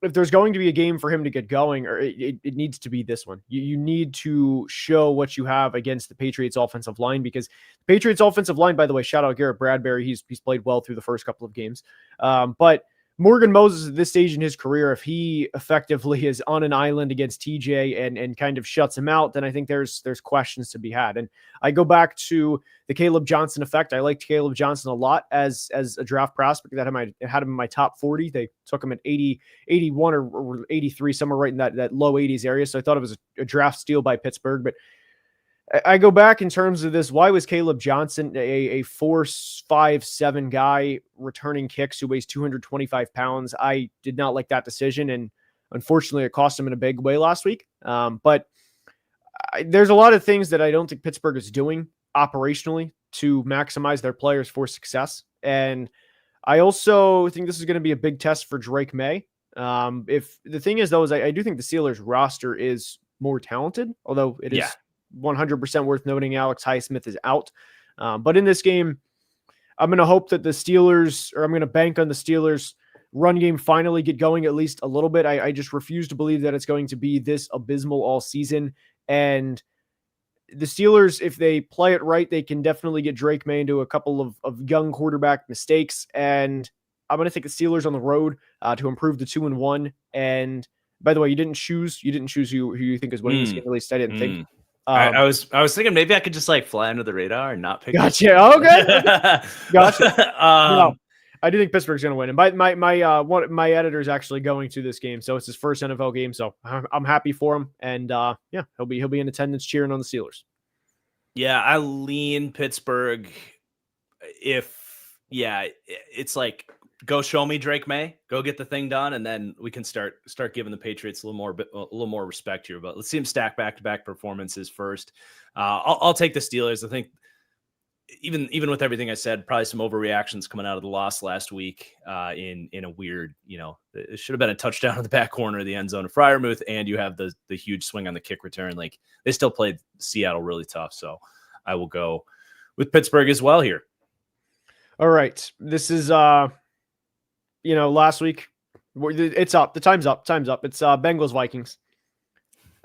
if there's going to be a game for him to get going, or it needs to be this one. You need to show what you have against the Patriots offensive line, because the Patriots offensive line, by the way, shout out Garrett Bradbury. He's played well through the first couple of games. But Morgan Moses at this stage in his career, if he effectively is on an island against TJ and kind of shuts him out, then I think there's questions to be had. And I go back to the Caleb Johnson effect. I liked Caleb Johnson a lot as a draft prospect. That I had him in my top 40. They took him at 80, 81 or 83, somewhere right in that low 80s area. So I thought it was a draft steal by Pittsburgh. But I go back in terms of this. Why was Caleb Johnson a 4'5'7" guy returning kicks who weighs 225 pounds? I did not like that decision, and unfortunately, it cost him in a big way last week. But there's a lot of things that I don't think Pittsburgh is doing operationally to maximize their players for success. And I also think this is going to be a big test for Drake May. If the thing is, though, is I do think the Steelers roster is more talented, although it is 100% worth noting Alex Highsmith is out. But in this game, I'm going to hope that the Steelers, or I'm going to bank on the Steelers run game finally get going at least a little bit. I just refuse to believe that it's going to be this abysmal all season. And the Steelers, if they play it right, they can definitely get Drake May into a couple of young quarterback mistakes. And I'm going to take the Steelers on the road to improve the 2-1. And by the way, you didn't choose who you think is winning this game. At least I didn't think. I was thinking maybe I could just like fly under the radar and not pick. Gotcha. Okay. Gotcha. No, I do think Pittsburgh's going to win. And my editor is actually going to this game, so it's his first NFL game. So I'm happy for him, and he'll be in attendance cheering on the Steelers. Yeah, I lean Pittsburgh. It's like go show me Drake May, go get the thing done, and then we can start giving the Patriots a little more respect here. But let's see them stack back-to-back performances first. I'll take the Steelers. I think even with everything I said, probably some overreactions coming out of the loss last week in a weird, it should have been a touchdown in the back corner of the end zone of Freiermuth, and you have the huge swing on the kick return. Like, they still played Seattle really tough, so I will go with Pittsburgh as well here. All right, this is last week. It's up. The time's up. It's Bengals Vikings.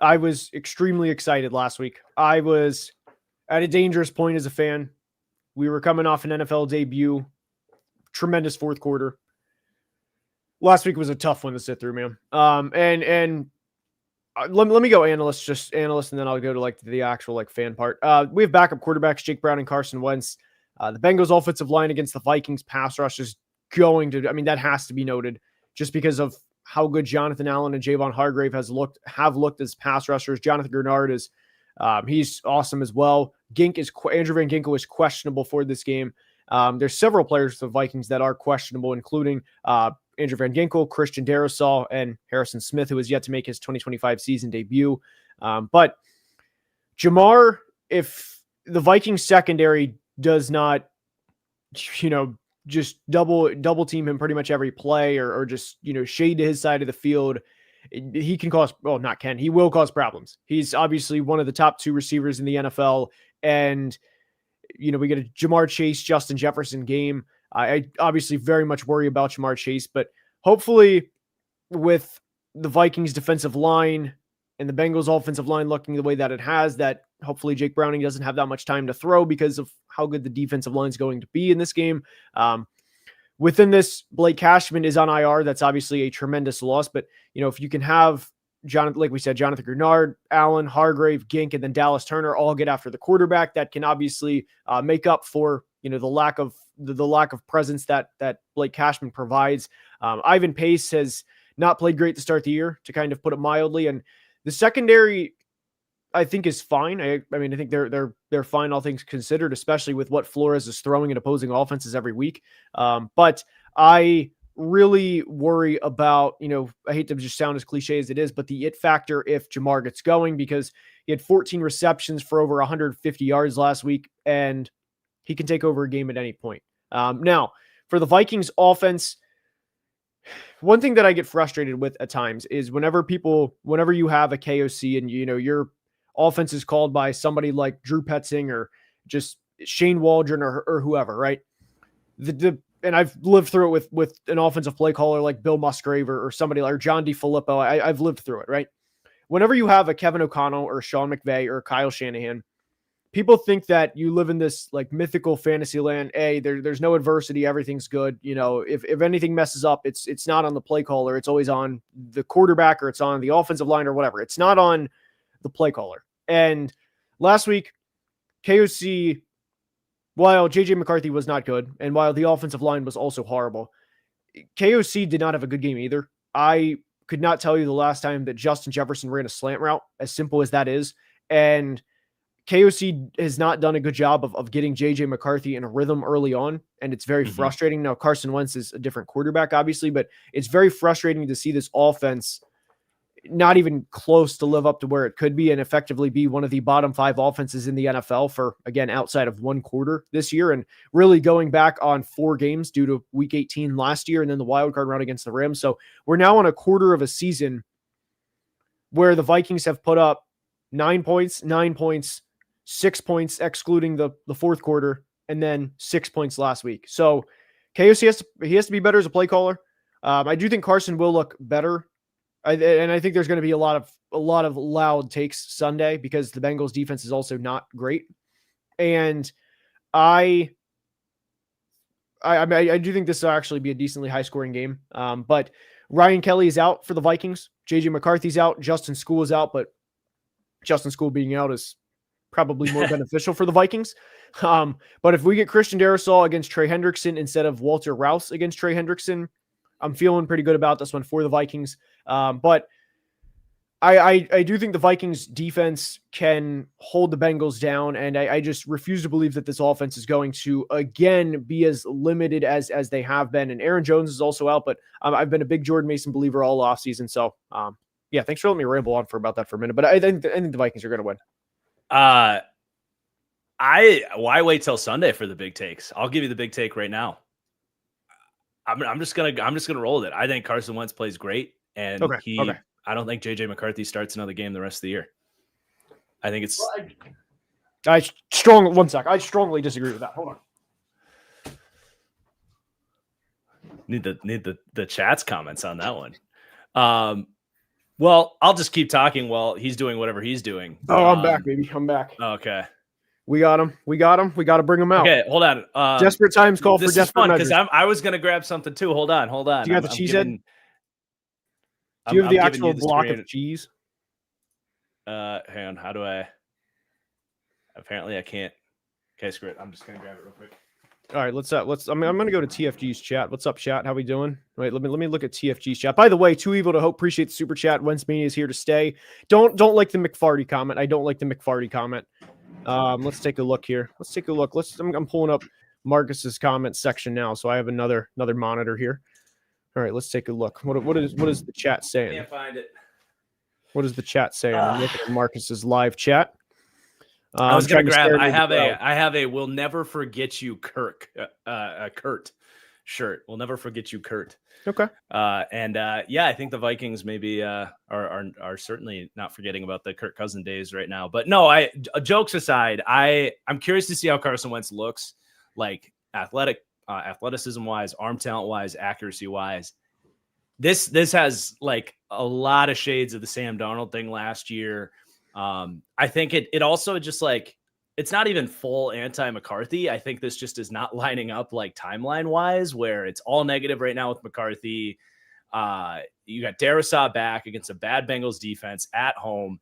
I was extremely excited last week. I was at a dangerous point as a fan. We were coming off an NFL debut. Tremendous fourth quarter. Last week was a tough one to sit through, man. And let me go analyst, and then I'll go to the actual fan part. We have backup quarterbacks Jake Brown and Carson Wentz. The Bengals offensive line against the Vikings pass rush is going to, that has to be noted just because of how good Jonathan Allen and Javon Hargrave have looked as pass rushers. Jonathan Grenard is, he's awesome as well. Andrew Van Ginkel is questionable for this game. There's several players for the Vikings that are questionable, including Andrew Van Ginkel, Christian Darrisaw, and Harrison Smith, who has yet to make his 2025 season debut. But Jamar, if the Vikings secondary does not, just double team him pretty much every play or just, shade to his side of the field, he will cause problems. He's obviously one of the top two receivers in the NFL. And, we get a Jamar Chase, Justin Jefferson game. I obviously very much worry about Jamar Chase, but hopefully with the Vikings defensive line and the Bengals offensive line looking the way that it has, that hopefully Jake Browning doesn't have that much time to throw because of how good the defensive line is going to be in this game. Within this, Blake Cashman is on IR. That's obviously a tremendous loss, but if you can have Jonathan Grenard, Allen, Hargrave, Gink, and then Dallas Turner all get after the quarterback, that can obviously make up for the lack of presence that Blake Cashman provides. Ivan Pace has not played great to start the year, to kind of put it mildly, and the secondary I think is fine. I think they're fine, all things considered, especially with what Flores is throwing at opposing offenses every week. But I really worry about, I hate to just sound as cliche as it is, but the it factor if Jamar gets going, because he had 14 receptions for over 150 yards last week, and he can take over a game at any point. Now, for the Vikings offense, one thing that I get frustrated with at times is whenever you have a KOC and, your offense is called by somebody like Drew Petzing or just Shane Waldron or whoever, right? And I've lived through it with an offensive play caller like Bill Musgrave or somebody like John DeFilippo. I've lived through it, right? Whenever you have a Kevin O'Connell or Sean McVay or Kyle Shanahan, people think that you live in this mythical fantasy land. There's no adversity. Everything's good. If anything messes up, it's not on the play caller. It's always on the quarterback or it's on the offensive line or whatever. It's not on the play caller. And last week, KOC, while JJ McCarthy was not good, and while the offensive line was also horrible, KOC did not have a good game either. I could not tell you the last time that Justin Jefferson ran a slant route, as simple as that is. And KOC has not done a good job of getting JJ McCarthy in a rhythm early on, and it's very frustrating. Now, Carson Wentz is a different quarterback, obviously, but it's very frustrating to see this offense not even close to live up to where it could be and effectively be one of the bottom 5 offenses in the NFL for, again, outside of one quarter this year, and really going back on 4 games due to week 18 last year and then the wild card round against the Rams. So we're now on a quarter of a season where the Vikings have put up 9 points, 6 points, excluding the fourth quarter, and then 6 points last week. So KOC has to be better as a play caller. I do think Carson will look better. And I think there's going to be a lot of loud takes Sunday because the Bengals defense is also not great. And I do think this will actually be a decently high scoring game. But Ryan Kelly is out for the Vikings. JJ McCarthy's out. Justin School is out, but Justin School being out is probably more beneficial for the Vikings. But if we get Christian Darrisaw against Trey Hendrickson instead of Walter Rouse against Trey Hendrickson, I'm feeling pretty good about this one for the Vikings. But I do think the Vikings defense can hold the Bengals down, and I just refuse to believe that this offense is going to again be as limited as they have been. And Aaron Jones is also out, but I've been a big Jordan Mason believer all offseason. So yeah, thanks for letting me ramble on for about that for a minute. But I think the Vikings are going to win. Why wait till Sunday for the big takes? I'll give you the big take right now. I'm just gonna roll with it. I think Carson Wentz plays great, and I don't think JJ McCarthy starts another game the rest of the year. I think it's. I strongly disagree with that. Hold on. Need the chat's comments on that one. Well, I'll just keep talking while he's doing whatever he's doing. Oh, I'm back, baby. I'm back. Okay. We got him. We got to bring him out. Okay, hold on. Desperate times call for desperate measures. Because I was gonna grab something too. Hold on. Do you got the cheese head? Do you have the actual block of cheese? Hang on. How do I? Apparently, I can't. Okay, screw it. I'm just gonna grab it real quick. All right, I'm gonna go to TFG's chat. What's up, chat? How we doing? Wait, let me look at TFG's chat. By the way, Too Evil to Hope, appreciate the super chat. Wentz Mania is here to stay. Don't like the McFarty comment. I don't like the McFarty comment. Let's take a look here. I'm pulling up Marcus's comment section now, so I have another monitor here. All right, let's take a look. What is the chat saying? Can't find it. What is the chat saying? I'm looking at Marcus's live chat. I was going to grab. I have a "We'll never forget you, Kurt shirt. We'll never forget you, Kurt. Okay. Yeah, I think the Vikings maybe are certainly not forgetting about the Kirk Cousins days right now. But no, jokes aside, I'm curious to see how Carson Wentz looks, like athleticism wise, arm talent wise, accuracy wise. This has like a lot of shades of the Sam Darnold thing last year. I think it also just like, it's not even full anti-McCarthy. I think this just is not lining up like timeline wise, where it's all negative right now with McCarthy. You got Darrisaw back against a bad Bengals defense at home.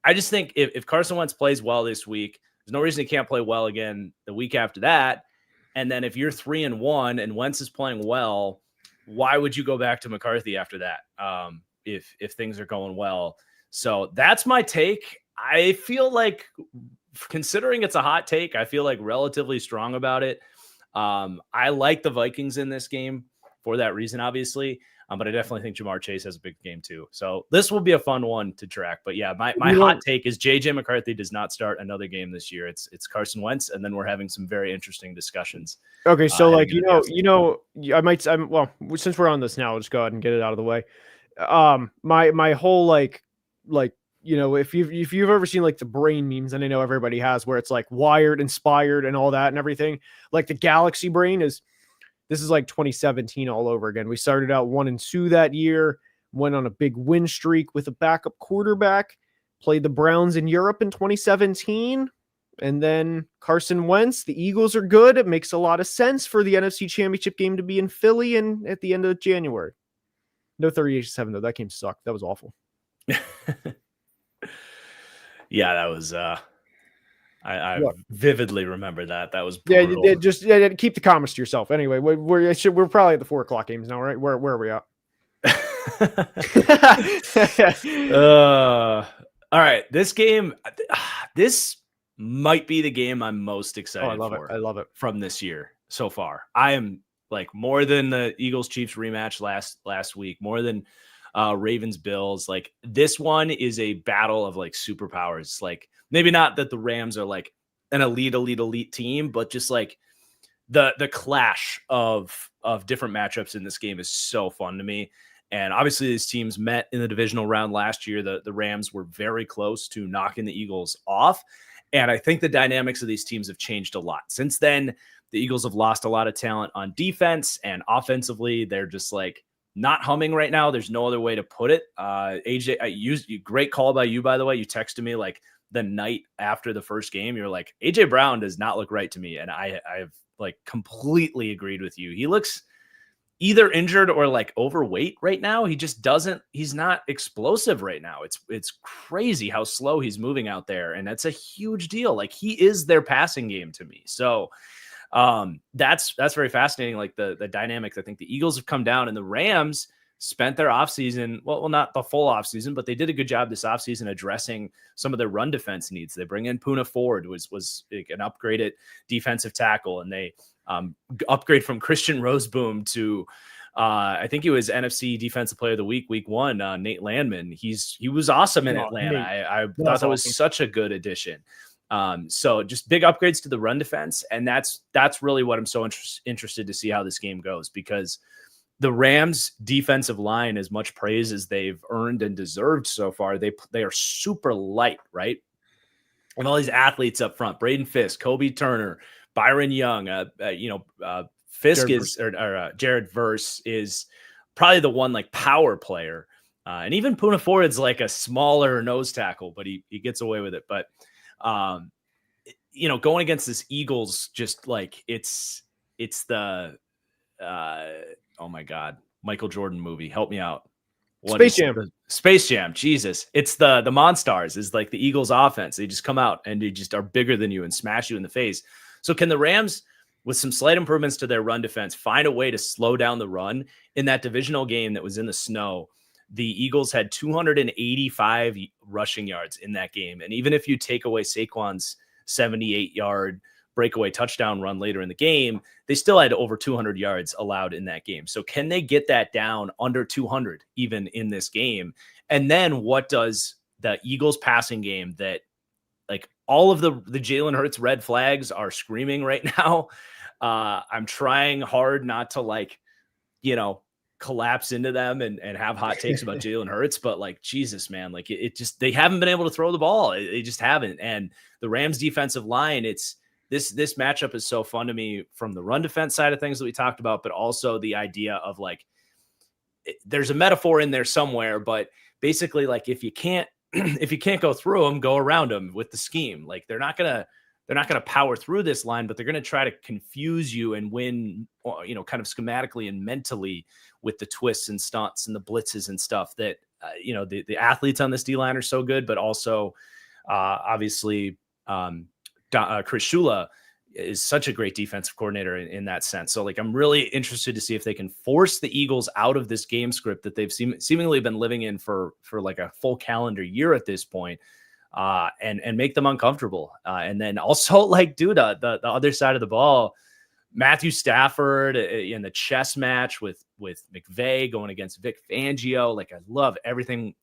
I just think if Carson Wentz plays well this week, there's no reason he can't play well again the week after that. And then if you're 3-1 and Wentz is playing well, why would you go back to McCarthy after that? If things are going well. So that's my take. I feel like, considering it's a hot take, I feel like relatively strong about it. I like the Vikings in this game for that reason, obviously. But I definitely think Jamar Chase has a big game too. So this will be a fun one to track. But yeah, my hot take is JJ McCarthy does not start another game this year. It's Carson Wentz, and then we're having some very interesting discussions. Okay, so like since we're on this now, I'll just go ahead and get it out of the way. My whole like if you've ever seen like the brain memes, and I know everybody has, where it's like wired, inspired, and all that and everything, like the galaxy brain this is like 2017 all over again. We started out 1-2 that year, went on a big win streak with a backup quarterback, played the Browns in Europe in 2017, and then Carson Wentz. The Eagles are good. It makes a lot of sense for the NFC Championship game to be in Philly and at the end of January. No 38-7 though. That game sucked. That was awful. Yeah, that was I vividly remember that. That was brutal. Yeah, just keep the comments to yourself. Anyway, we're probably at the 4:00 games now, right? Where are we at? All right, this game, this might be the game I'm most excited for. I love it from this year so far. I am like more than the Eagles Chiefs rematch last week, more than Ravens Bills. Like, this one is a battle of like superpowers. Like, maybe not that the Rams are like an elite team, but just like the clash of different matchups in this game is so fun to me. And obviously these teams met in the divisional round last year. The Rams were very close to knocking the Eagles off. And I think the dynamics of these teams have changed a lot. Since then, the Eagles have lost a lot of talent on defense, and offensively, they're just like not humming right now. There's no other way to put it. AJ, great call by you, by the way. You texted me like the night after the first game. You're like, AJ Brown does not look right to me. And I've like completely agreed with you. He looks either injured or like overweight right now. He's not explosive right now. It's crazy how slow he's moving out there. And that's a huge deal. Like, he is their passing game to me. So that's very fascinating. Like the dynamics. I think the Eagles have come down, and the Rams, spent their offseason, well, not the full offseason, but they did a good job this offseason addressing some of their run defense needs. They bring in Puna Ford, was an upgraded defensive tackle, and they upgrade from Christian Roseboom to I think he was NFC Defensive Player of the Week 1, Nate Landman. He was awesome in Atlanta. I thought that was such a good addition. So just big upgrades to the run defense. And that's really what I'm so interested to see how this game goes, because the Rams defensive line, as much praise as they've earned and deserved so far, they are super light, right? And all these athletes up front, Braden Fisk, Kobe Turner, Byron Young, Fisk Jared Verse is probably the one like power player. And even Puna Ford's like a smaller nose tackle, but he gets away with it. But, going against this Eagles, just like it's the, oh my God, Michael Jordan movie. Help me out. Space Jam. Jesus. It's the Monstars is like the Eagles offense. They just come out and they just are bigger than you and smash you in the face. So can the Rams, with some slight improvements to their run defense, find a way to slow down the run? In that divisional game that was in the snow, the Eagles had 285 rushing yards in that game. And even if you take away Saquon's 78-yard breakaway touchdown run later in the game, they still had over 200 yards allowed in that game. So can they get that down under 200 even in this game? And then what does the Eagles passing game that, like, all of the Jalen Hurts red flags are screaming right now? I'm trying hard not to collapse into them and have hot takes about Jalen Hurts, but like, Jesus, man, like it just, they haven't been able to throw the ball. They just haven't. And the Rams defensive line, this matchup is so fun to me from the run defense side of things that we talked about, but also the idea of like, there's a metaphor in there somewhere, but basically like, if you can't go through them, go around them with the scheme. Like they're not going to power through this line, but they're going to try to confuse you and win, kind of schematically and mentally with the twists and stunts and the blitzes and stuff that, the athletes on this D-line are so good, but also obviously Chris Shula is such a great defensive coordinator in that sense. So like, I'm really interested to see if they can force the Eagles out of this game script that they've seemingly been living in for like a full calendar year at this point. And make them uncomfortable. And then also like, dude, the other side of the ball, Matthew Stafford in the chess match with McVay going against Vic Fangio. Like, I love everything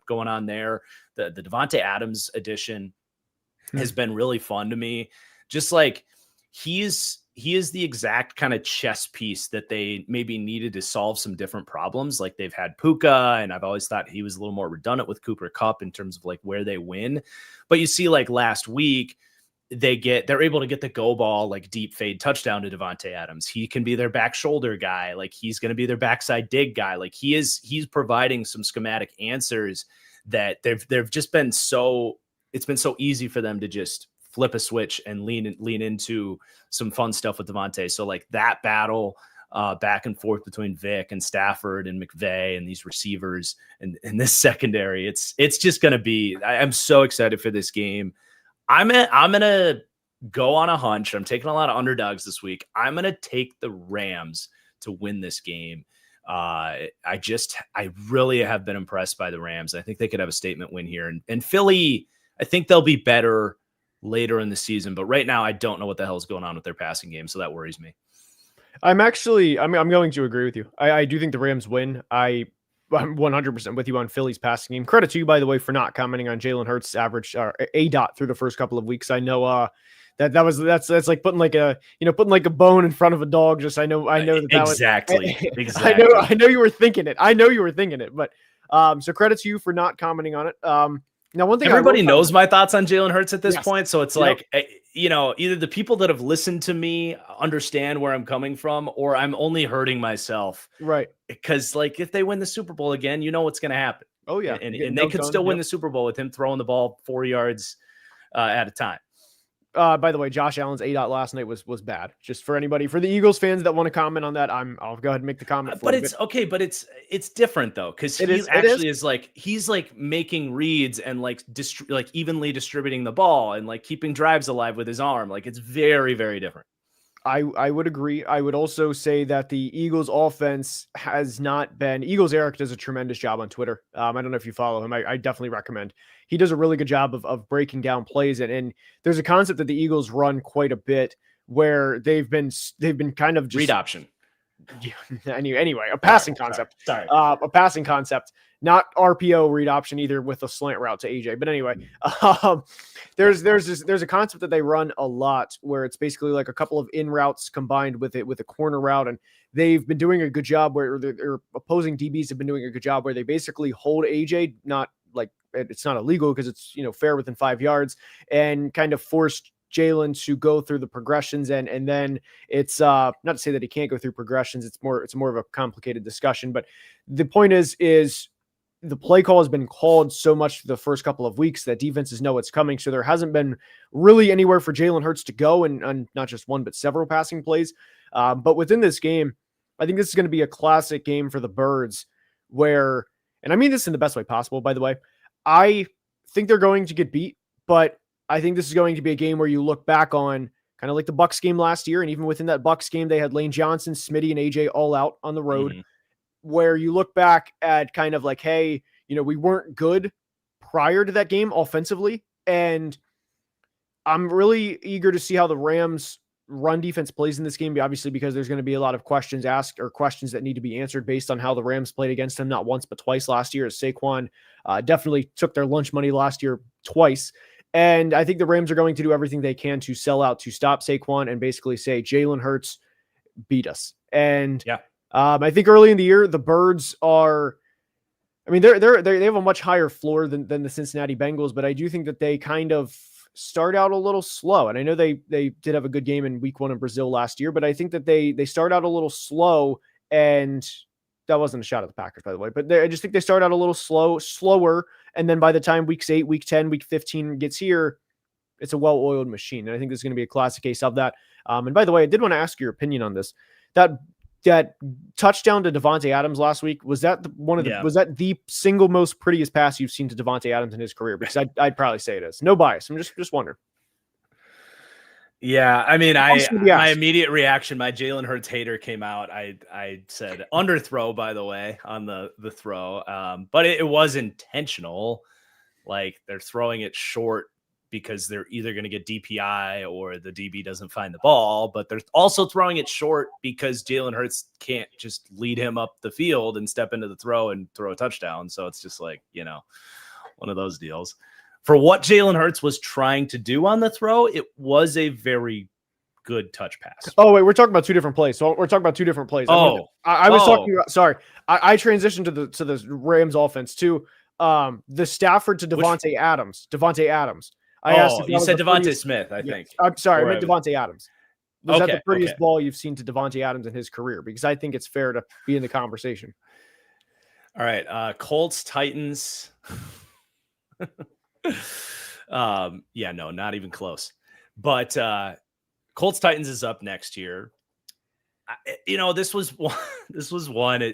going on there. The Devontae Adams edition has been really fun to me. Just like he is the exact kind of chess piece that they maybe needed to solve some different problems. Like they've had Puka, and I've always thought he was a little more redundant with Cooper Kupp in terms of like where they win. But you see, like last week, they're able to get the go ball, like deep fade touchdown to Devontae Adams. He can be their back shoulder guy. Like he's going to be their backside dig guy. Like he's providing some schematic answers that they've just been it's been so easy for them to just flip a switch and lean into some fun stuff with Devontae. So like that battle back and forth between Vic and Stafford and McVay and these receivers and this secondary, it's just going to be, I'm so excited for this game. I'm going to go on a hunch. I'm taking a lot of underdogs this week. I'm going to take the Rams to win this game. I really have been impressed by the Rams. I think they could have a statement win here, and Philly, I think they'll be better later in the season, but right now I don't know what the hell is going on with their passing game, so that worries me. I'm going to agree with you. I do think the Rams win. I'm 100% with you on Philly's passing game. Credit to you, by the way, for not commenting on Jalen Hurts' average ADOT through the first couple of weeks. I know that's like putting like a bone in front of a dog. Just I know that exactly. Exactly. I know you were thinking it. But so credit to you for not commenting on it. Now, one thing everybody knows my thoughts on Jalen Hurts at this point. So it's like, either the people that have listened to me understand where I'm coming from, or I'm only hurting myself. Right. Because like, if they win the Super Bowl again, you know what's going to happen. Oh yeah. And they could still win the Super Bowl with him throwing the ball 4 yards at a time. By the way, Josh Allen's ADOT last night was bad. Just for the Eagles fans that want to comment on that, I'll go ahead and make the comment. But it's okay. But it's different though, because he's like making reads and like evenly distributing the ball and like keeping drives alive with his arm. Like it's very, very different. I would agree. I would also say that the Eagles offense has not been. Eagles Eric does a tremendous job on Twitter. I don't know if you follow him. I definitely recommend. He does a really good job of breaking down plays, and there's a concept that the Eagles run quite a bit where they've been kind of just read option. Anyway, a passing concept. Sorry. A passing concept, not RPO read option either with a slant route to AJ. But anyway, there's a concept that they run a lot where it's basically like a couple of in routes combined with a corner route, and they've been doing a good job where their opposing DBs have been doing a good job where they basically hold AJ, not like it's not illegal because it's fair within 5 yards, and kind of forced Jalen to go through the progressions, and then it's not to say that he can't go through progressions. It's more of a complicated discussion, but the point is the play call has been called so much for the first couple of weeks that defenses know it's coming. So there hasn't been really anywhere for Jalen Hurts to go, and not just one, but several passing plays. But within this game, I think this is going to be a classic game for the Birds where, and I mean this in the best way possible, by the way, I think they're going to get beat, but I think this is going to be a game where you look back on kind of like the Bucs game last year. And even within that Bucs game, they had Lane Johnson, Smitty, and AJ all out on the road, where you look back at kind of like, hey, we weren't good prior to that game offensively. And I'm really eager to see how the Rams run defense plays in this game, obviously, because there's going to be a lot of questions asked or questions that need to be answered based on how the Rams played against them, not once, but twice last year, as Saquon definitely took their lunch money last year twice. And I think the Rams are going to do everything they can to sell out, to stop Saquon and basically say, Jalen Hurts, beat us. And I think early in the year, the Birds are, I mean, they have a much higher floor than the Cincinnati Bengals, but I do think that they kind of start out a little slow. And I know they did have a good game in week 1 in Brazil last year, but I think that they start out a little slow, and that wasn't a shot at the Packers, by the way, but I just think they start out a little slower. And then by the time weeks 8, week 10, week 15 gets here, it's a well-oiled machine. And I think this is going to be a classic case of that. And by the way, I did want to ask your opinion on this. That touchdown to Devontae Adams last week, was that was that the single most prettiest pass you've seen to Devontae Adams in his career? Because I'd probably say it is. No bias. I'm just wondering. Yeah, I mean, my immediate reaction, my Jalen Hurts hater came out. I said underthrow, by the way, on the throw, but it was intentional. Like, they're throwing it short because they're either going to get DPI or the DB doesn't find the ball, but they're also throwing it short because Jalen Hurts can't just lead him up the field and step into the throw and throw a touchdown. So it's just like, one of those deals. For what Jalen Hurts was trying to do on the throw, it was a very good touch pass. Oh, wait, we're talking about two different plays. So we're talking about two different plays. I was talking about, sorry. I transitioned to the Rams offense too. The Stafford to Devontae Adams. I asked if you said Devontae Smith, I think. I'm sorry, I meant Devontae Adams. Was that the prettiest ball you've seen to Devontae Adams in his career? Because I think it's fair to be in the conversation. All right, Colts, Titans. No, not even close. But Colts Titans is up next year. This was one.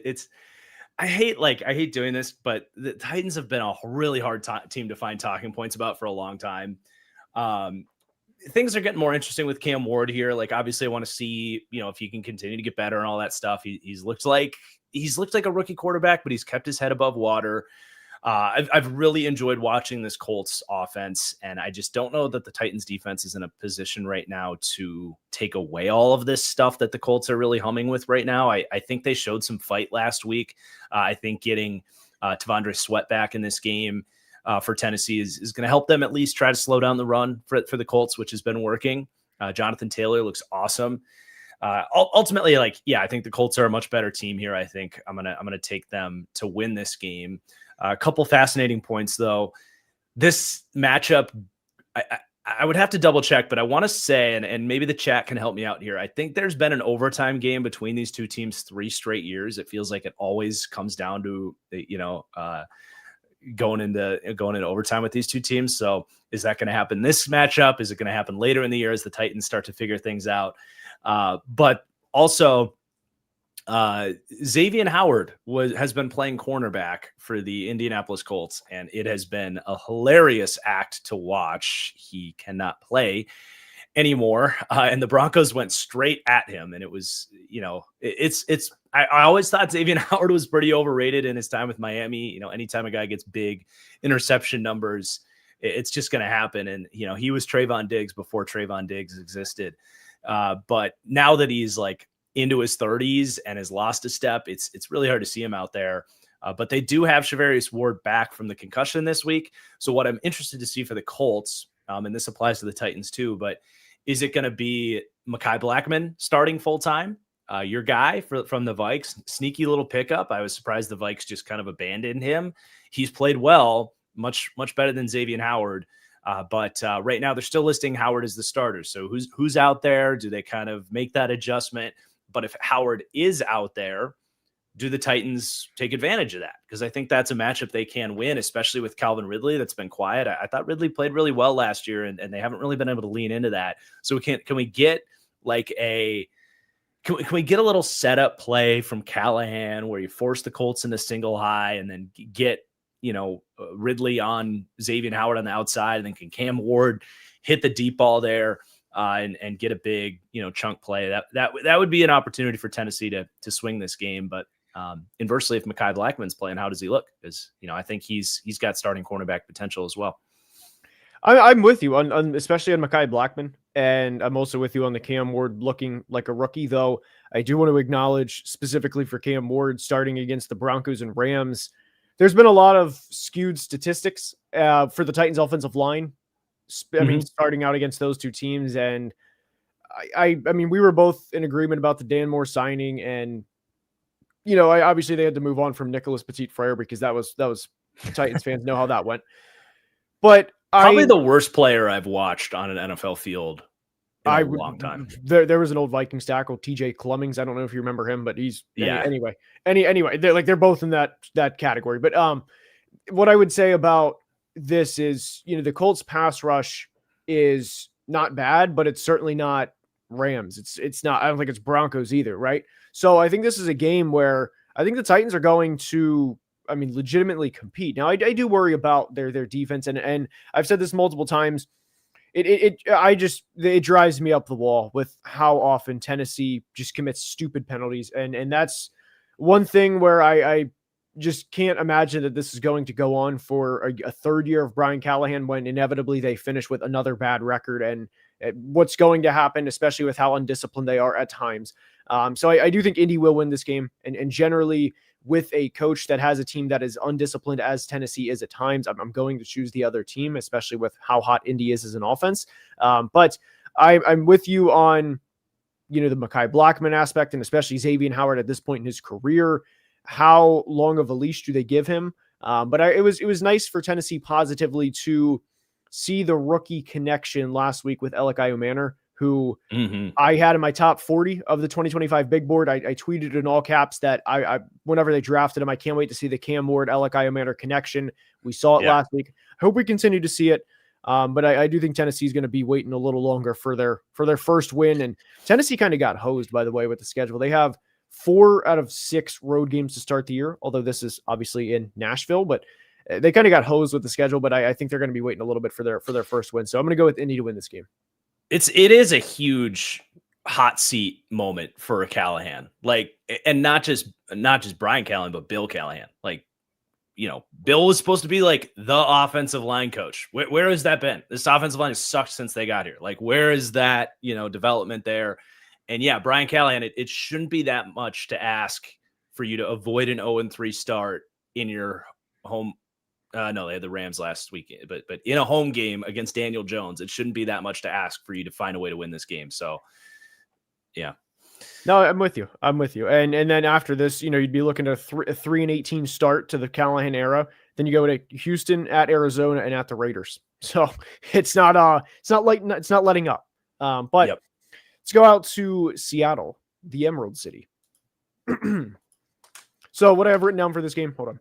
I hate doing this, but the Titans have been a really hard team to find talking points about for a long time. Things are getting more interesting with Cam Ward here. Like, obviously I want to see, if he can continue to get better and all that stuff. He's looked like a rookie quarterback, but he's kept his head above water. I've really enjoyed watching this Colts offense, and I just don't know that the Titans defense is in a position right now to take away all of this stuff that the Colts are really humming with right now. I think they showed some fight last week. I think getting T'Vondre Sweat back in this game for Tennessee is going to help them at least try to slow down the run for the Colts, which has been working. Jonathan Taylor looks awesome. Ultimately, I think the Colts are a much better team here. I think I'm gonna take them to win this game. A couple fascinating points, though. This matchup, I would have to double check, but I want to say, and maybe the chat can help me out here. I think there's been an overtime game between these two teams 3 straight years. It feels like it always comes down to, going into overtime with these two teams. So is that going to happen this matchup? Is it going to happen later in the year as the Titans start to figure things out? But also, Xavier Howard has been playing cornerback for the Indianapolis Colts, and it has been a hilarious act to watch. He cannot play, anymore. And the Broncos went straight at him. And it was, I always thought Xavier Howard was pretty overrated in his time with Miami. Anytime a guy gets big interception numbers, it's just going to happen. And, he was Trayvon Diggs before Trayvon Diggs existed. But now that he's like into his 30s and has lost a step, it's really hard to see him out there. But they do have Charvarius Ward back from the concussion this week. So what I'm interested to see for the Colts, and this applies to the Titans too, but is it going to be Mekhi Blackmon starting full time? Your guy from the Vikes, sneaky little pickup. I was surprised the Vikes just kind of abandoned him. He's played well, much better than Xavier Howard. But right now they're still listing Howard as the starter. So who's out there? Do they kind of make that adjustment? But if Howard is out there, do the Titans take advantage of that? Because I think that's a matchup they can win, especially with Calvin Ridley that's been quiet. I thought Ridley played really well last year, and they haven't really been able to lean into that. So can we get like can we get a little setup play from Callahan where you force the Colts into single high and then get Ridley on Xavier Howard on the outside, and then can Cam Ward hit the deep ball there and get a big chunk play? That would be an opportunity for Tennessee to swing this game. But inversely, if Mekhi Blackmon's playing, how does he look? Because I think he's got starting cornerback potential as well. I'm with you on especially on Mekhi Blackmon, and I'm also with you on the Cam Ward looking like a rookie. Though I do want to acknowledge specifically for Cam Ward starting against the Broncos and Rams, there's been a lot of skewed statistics for the Titans offensive line. I mean, starting out against those two teams, and I mean, we were both in agreement about the Dan Moore signing, and obviously they had to move on from Nicholas Petit-Frere because that was Titans fans know how that went. But probably the worst player I've watched on an NFL field in a long time. There was an old Vikings tackle, TJ Clemmings. I don't know if you remember him, but he's anyway. They're both in that category. But what I would say about this is, the Colts pass rush is not bad, but it's certainly not Rams. It's not. I don't think it's Broncos either, right? So I think this is a game where I think the Titans are going to, legitimately compete. Now I do worry about their defense, and I've said this multiple times. It drives me up the wall with how often Tennessee just commits stupid penalties, and that's one thing where I just can't imagine that this is going to go on for a third year of Brian Callahan when inevitably they finish with another bad record, and what's going to happen, especially with how undisciplined they are at times. So I do think Indy will win this game, and generally with a coach that has a team that is undisciplined as Tennessee is at times, I'm going to choose the other team, especially with how hot Indy is as an offense. But I'm with you on, the Mekhi Blackmon aspect, and especially Xavier Howard at this point in his career. How long of a leash do they give him? But it was nice for Tennessee positively to see the rookie connection last week with Elikai Omanor, who I had in my top 40 of the 2025 big board. I tweeted in all caps that I whenever they drafted him, I can't wait to see the Cam Ward Elikai Omanor connection. We saw it last week. I hope we continue to see it. But I do think Tennessee's going to be waiting a little longer for their first win. And Tennessee kind of got hosed, by the way, with the schedule. They have 4 out of 6 road games to start the year, although this is obviously in Nashville, but they kind of got hosed with the schedule. But I think they're going to be waiting a little bit for their first win. So I'm going to go with Indy to win this game. It is a huge hot seat moment for Callahan, and not just Brian Callahan, but Bill Callahan. Bill was supposed to be like the offensive line coach. Where has that been? This offensive line has sucked since they got here. Where is that, development there? And yeah, Brian Callahan, it shouldn't be that much to ask for you to avoid an 0-3 start in your home. No, they had the Rams last week, but in a home game against Daniel Jones, it shouldn't be that much to ask for you to find a way to win this game. So, yeah. No, I'm with you. And then after this, you'd be looking at a 3-18 start to the Callahan era. Then you go to Houston, at Arizona, and at the Raiders. So it's not letting up. But let's go out to Seattle, the Emerald City. So what I have written down for this game, hold on.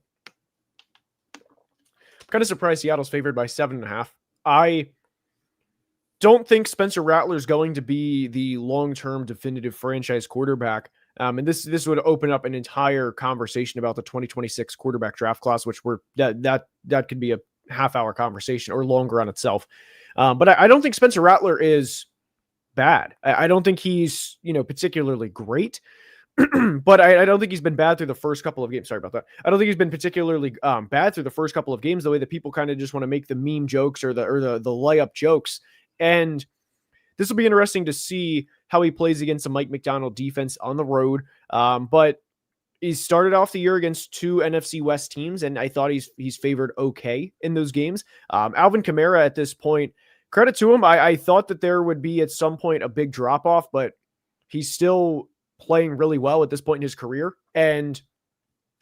Kind of surprised Seattle's favored by 7.5. I don't think Spencer Rattler is going to be the long-term definitive franchise quarterback. And this would open up an entire conversation about the 2026 quarterback draft class, which that could be a half-hour conversation or longer on itself. But I don't think Spencer Rattler is bad. I don't think he's, particularly great, but I don't think he's been bad through the first couple of games. Sorry about that. I don't think he's been particularly bad through the first couple of games, the way that people kind of just want to make the meme jokes or the layup jokes. And this will be interesting to see how he plays against the Mike McDonald defense on the road. But he started off the year against two NFC West teams, and I thought he's favored okay in those games. Alvin Kamara at this point, credit to him. I thought that there would be at some point a big drop off, but he's still playing really well at this point in his career. And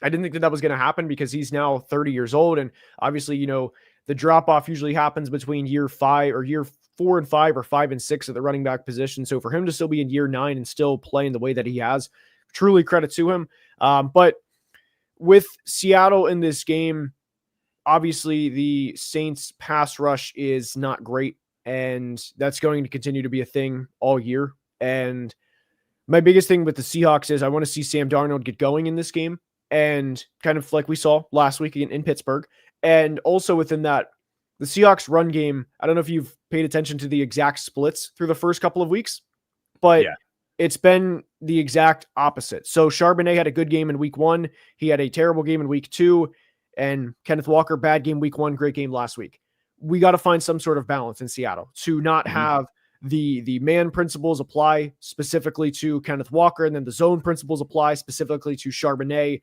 I didn't think that was going to happen because he's now 30 years old. And obviously, the drop off usually happens between year 4 and 5 or 5 and 6 at the running back position. So for him to still be in year 9 and still playing the way that he has, truly credit to him. But with Seattle in this game, obviously the Saints pass rush is not great, and that's going to continue to be a thing all year. And my biggest thing with the Seahawks is I want to see Sam Darnold get going in this game, and kind of like we saw last week in Pittsburgh. And also within that, the Seahawks run game, I don't know if you've paid attention to the exact splits through the first couple of weeks, but it's been the exact opposite. So Charbonnet had a good game in week 1. He had a terrible game in week 2. And Kenneth Walker, bad game week 1, great game last week. We got to find some sort of balance in Seattle to not have the man principles apply specifically to Kenneth Walker, and then the zone principles apply specifically to Charbonnet.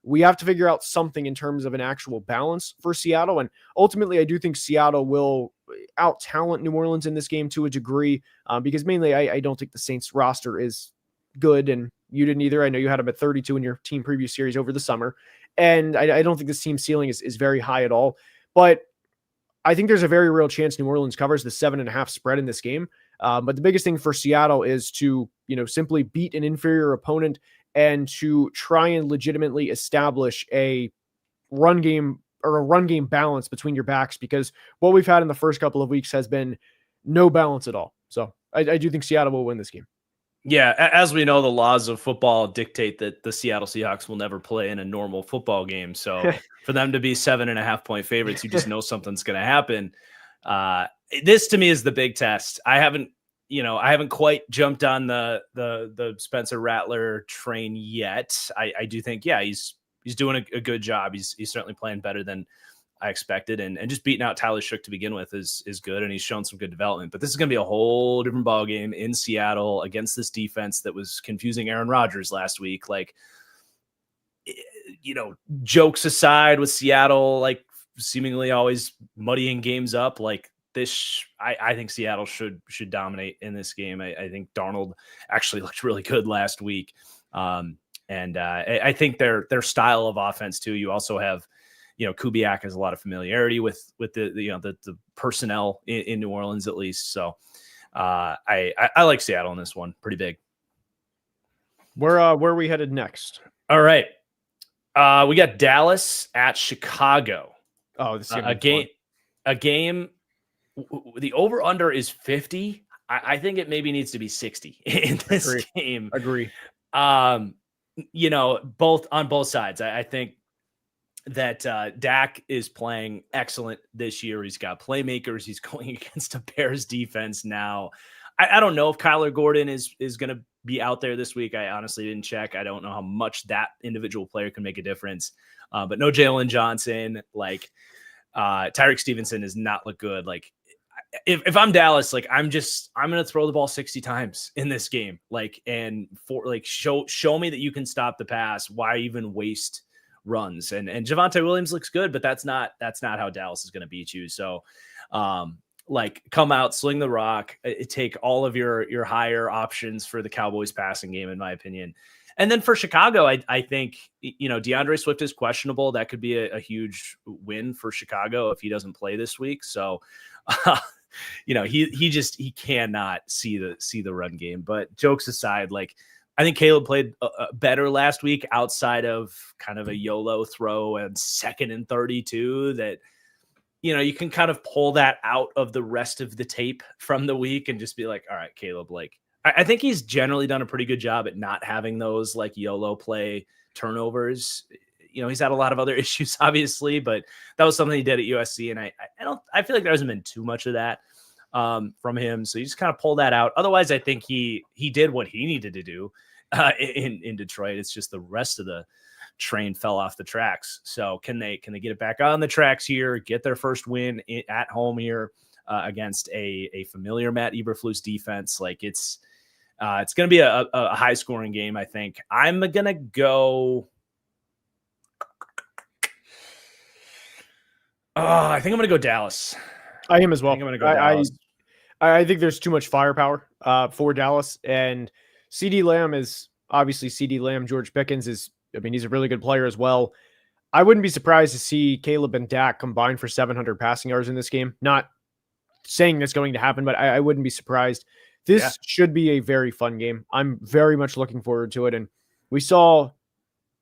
We have to figure out something in terms of an actual balance for Seattle. And ultimately, I do think Seattle will out-talent New Orleans in this game to a degree, because mainly I don't think the Saints roster is good, and you didn't either. I know you had them at 32 in your team preview series over the summer, and I don't think this team ceiling is very high at all. But I think there's a very real chance New Orleans covers the 7.5 spread in this game. But the biggest thing for Seattle is to, simply beat an inferior opponent and to try and legitimately establish a run game or a run game balance between your backs, because what we've had in the first couple of weeks has been no balance at all. So I do think Seattle will win this game. Yeah, as we know, the laws of football dictate that the Seattle Seahawks will never play in a normal football game. So for them to be 7.5 point favorites, you just know something's going to happen. This to me is the big test. I haven't quite jumped on the Spencer Rattler train yet. I do think, he's doing a good job. He's certainly playing better than I expected, and just beating out Tyler Shook to begin with is good, and he's shown some good development. But this is going to be a whole different ball game in Seattle against this defense that was confusing Aaron Rodgers last week. Like, jokes aside with Seattle, like seemingly always muddying games up, like this, I think Seattle should dominate in this game. I think Darnold actually looked really good last week, and I think their style of offense too. You also have, Kubiak has a lot of familiarity with the personnel in New Orleans, at least. So I like Seattle in this one pretty big. Where are we headed next? All right. We got Dallas at Chicago. Oh, this is a game. The over under is 50. I think it maybe needs to be 60 in this game. Agree. Both on both sides. I think that Dak is playing excellent this year. He's got playmakers. He's going against a Bears defense now. I don't know if Kyler Gordon is going to be out there this week. I honestly didn't check. I don't know how much that individual player can make a difference. But no Jalen Johnson. Like, Tyreek Stevenson does not look good. Like, if I'm Dallas, like I'm going to throw the ball 60 times in this game. Like, and show me that you can stop the pass. Why even waste runs? And Javonte Williams looks good, but that's not how Dallas is going to beat you. So, come out, sling the rock, take all of your higher options for the Cowboys passing game, in my opinion. And then for Chicago, I think, DeAndre Swift is questionable. That could be a huge win for Chicago if he doesn't play this week. So, he cannot see the run game. But jokes aside, like, I think Caleb played better last week outside of kind of a YOLO throw and 2nd and 32 that, you can kind of pull that out of the rest of the tape from the week and just be like, all right, Caleb, like, I think he's generally done a pretty good job at not having those like YOLO play turnovers. He's had a lot of other issues, obviously, but that was something he did at USC. And I feel like there hasn't been too much of that. from him. So you just kind of pull that out. Otherwise, I think he did what he needed to do in Detroit. It's just the rest of the train fell off the tracks. So can they get it back on the tracks here, get their first win at home here against a familiar Matt Eberflus defense? Like it's going to be a high scoring game. I think I'm going to go. I think I'm going to go Dallas. I am as well. I think I'm going to go Dallas. I think there's too much firepower for Dallas, and CeeDee Lamb is obviously CeeDee Lamb. George Pickens is, he's a really good player as well. I wouldn't be surprised to see Caleb and Dak combine for 700 passing yards in this game. Not saying that's going to happen, but I wouldn't be surprised. This should be a very fun game. I'm very much looking forward to it. And we saw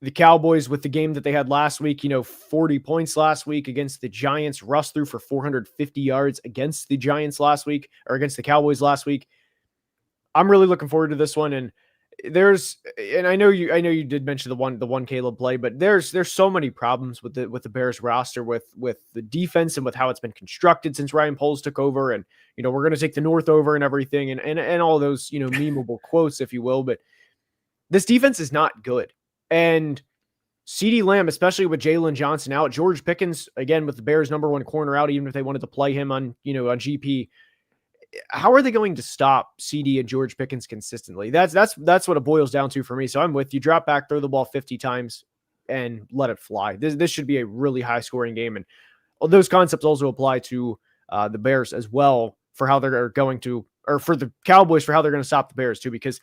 the Cowboys with the game that they had last week, 40 points last week against the Giants. Russ threw for 450 yards against the Giants last week, or against the Cowboys last week. I'm really looking forward to this one. And I know you did mention the one Caleb play, but there's so many problems with the Bears roster, with the defense and with how it's been constructed since Ryan Poles took over. And, we're going to take the North over and everything and all those, memeable quotes, if you will, but this defense is not good. And CeeDee Lamb, especially with Jalen Johnson out, George Pickens, again, with the Bears' number one corner out, even if they wanted to play him on GP, how are they going to stop CeeDee and George Pickens consistently? That's what it boils down to for me. So I'm with you. Drop back, throw the ball 50 times, and let it fly. This should be a really high scoring game, and those concepts also apply to the Bears as well for how they're going to, or for the Cowboys for how they're going to stop the Bears too, because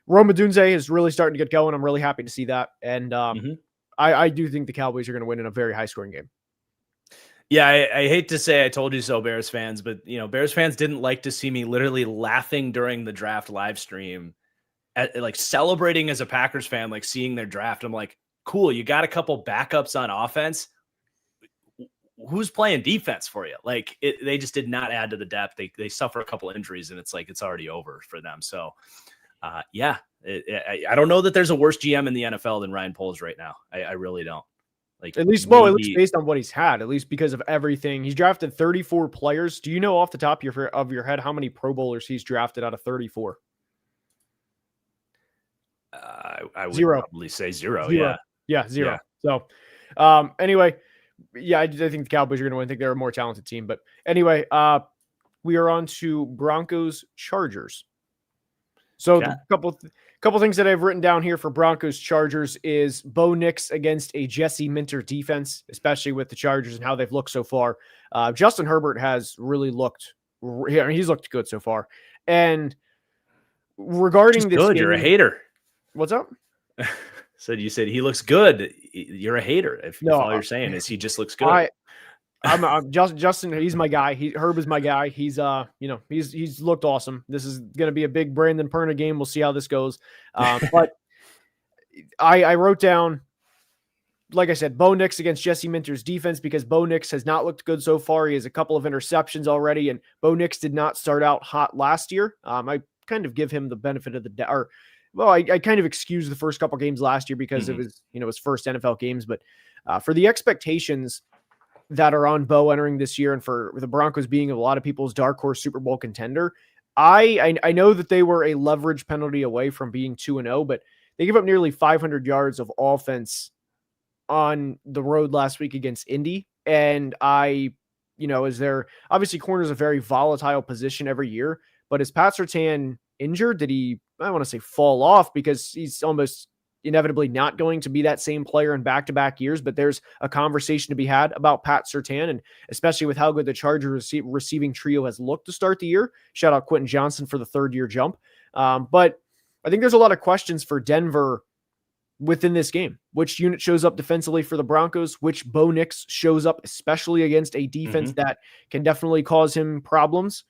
Rome Odunze is really starting to get going. I'm really happy to see that, and I do think the Cowboys are going to win in a very high scoring game. Yeah, I hate to say I told you so, Bears fans, but Bears fans didn't like to see me literally laughing during the draft live stream, like celebrating as a Packers fan, like seeing their draft. I'm like, cool, you got a couple backups on offense. Who's playing defense for you? Like they just did not add to the depth. They suffer a couple injuries, and it's like it's already over for them. So, I don't know that there's a worse GM in the NFL than Ryan Poles right now. I really don't. Like at least based on what he's had, at least because of everything. He's drafted 34 players. Do you know off the top of your head how many Pro Bowlers he's drafted out of 34? I would zero. Probably say zero. Yeah, zero. Yeah. So, anyway, I think the Cowboys are going to win. I think they're a more talented team. But anyway, we are on to Broncos Chargers. So a couple things that I've written down here for Broncos Chargers is Bo Nix against a Jesse Minter defense, especially with the Chargers and how they've looked so far. Justin Herbert has really looked, he's looked good so far. And regarding this, good, you're a hater. What's up? You said he looks good. You're a hater. If all you're saying is he just looks good. I'm Justin. He's my guy. Herb is my guy. He's he's looked awesome. This is going to be a big Brandon Perna game. We'll see how this goes. But I wrote down, like I said, Bo Nix against Jesse Minter's defense, because Bo Nix has not looked good so far. He has a couple of interceptions already, and Bo Nix did not start out hot last year. I kind of give him the benefit of the doubt. I kind of excused the first couple games last year because it was his first NFL games. But for the expectations that are on Bo entering this year, and for the Broncos being a lot of people's dark horse Super Bowl contender, I know that they were a leverage penalty away from being 2-0, but they gave up nearly 500 yards of offense on the road last week against Indy. And obviously corner's a very volatile position every year, but is Pat Surtain injured? Did he, I want to say, fall off, because he's almost inevitably not going to be that same player in back-to-back years, but there's a conversation to be had about Pat Surtain, and especially with how good the Chargers receiving trio has looked to start the year. Shout out Quentin Johnson for the third-year jump. But I think there's a lot of questions for Denver within this game. Which unit shows up defensively for the Broncos? Which Bo Nix shows up, especially against a defense that can definitely cause him problems?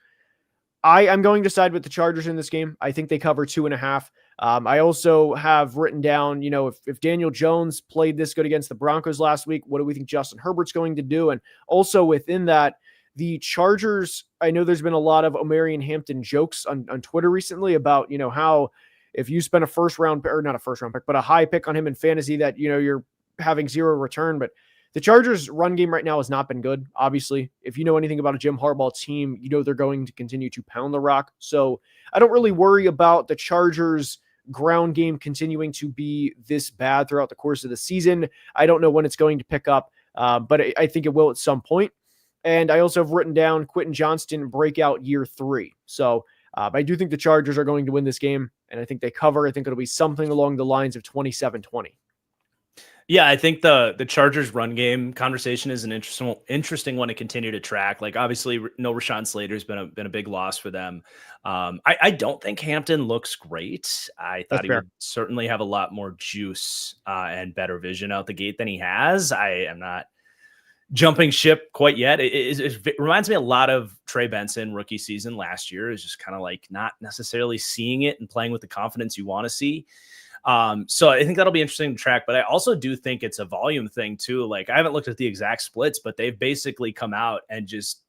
I'm going to side with the Chargers in this game. I think they cover 2.5. I also have written down, if Daniel Jones played this good against the Broncos last week, what do we think Justin Herbert's going to do? And also within that, the Chargers, I know there's been a lot of Omarion Hampton jokes on Twitter recently about, how if you spend not a first round pick, but a high pick on him in fantasy, that, you're having zero return. But The Chargers' run game right now has not been good. Obviously, if you know anything about a Jim Harbaugh team, you know they're going to continue to pound the rock. So I don't really worry about the Chargers' ground game continuing to be this bad throughout the course of the season. I don't know when it's going to pick up, but I think it will at some point. And I also have written down Quentin Johnston breakout year 3. So I do think the Chargers are going to win this game, and I think they cover. I think it'll be something along the lines of 27-20. Yeah, I think the Chargers run game conversation is an interesting one to continue to track. Like, obviously, no Rashawn Slater's been a big loss for them. I don't think Hampton looks great. I thought he would certainly have a lot more juice and better vision out the gate than he has. I am not jumping ship quite yet. It reminds me a lot of Trey Benson rookie season last year. Is just kind of like not necessarily seeing it and playing with the confidence you want to see. So I think that'll be interesting to track, but I also do think it's a volume thing too. Like, I haven't looked at the exact splits, but they've basically come out and just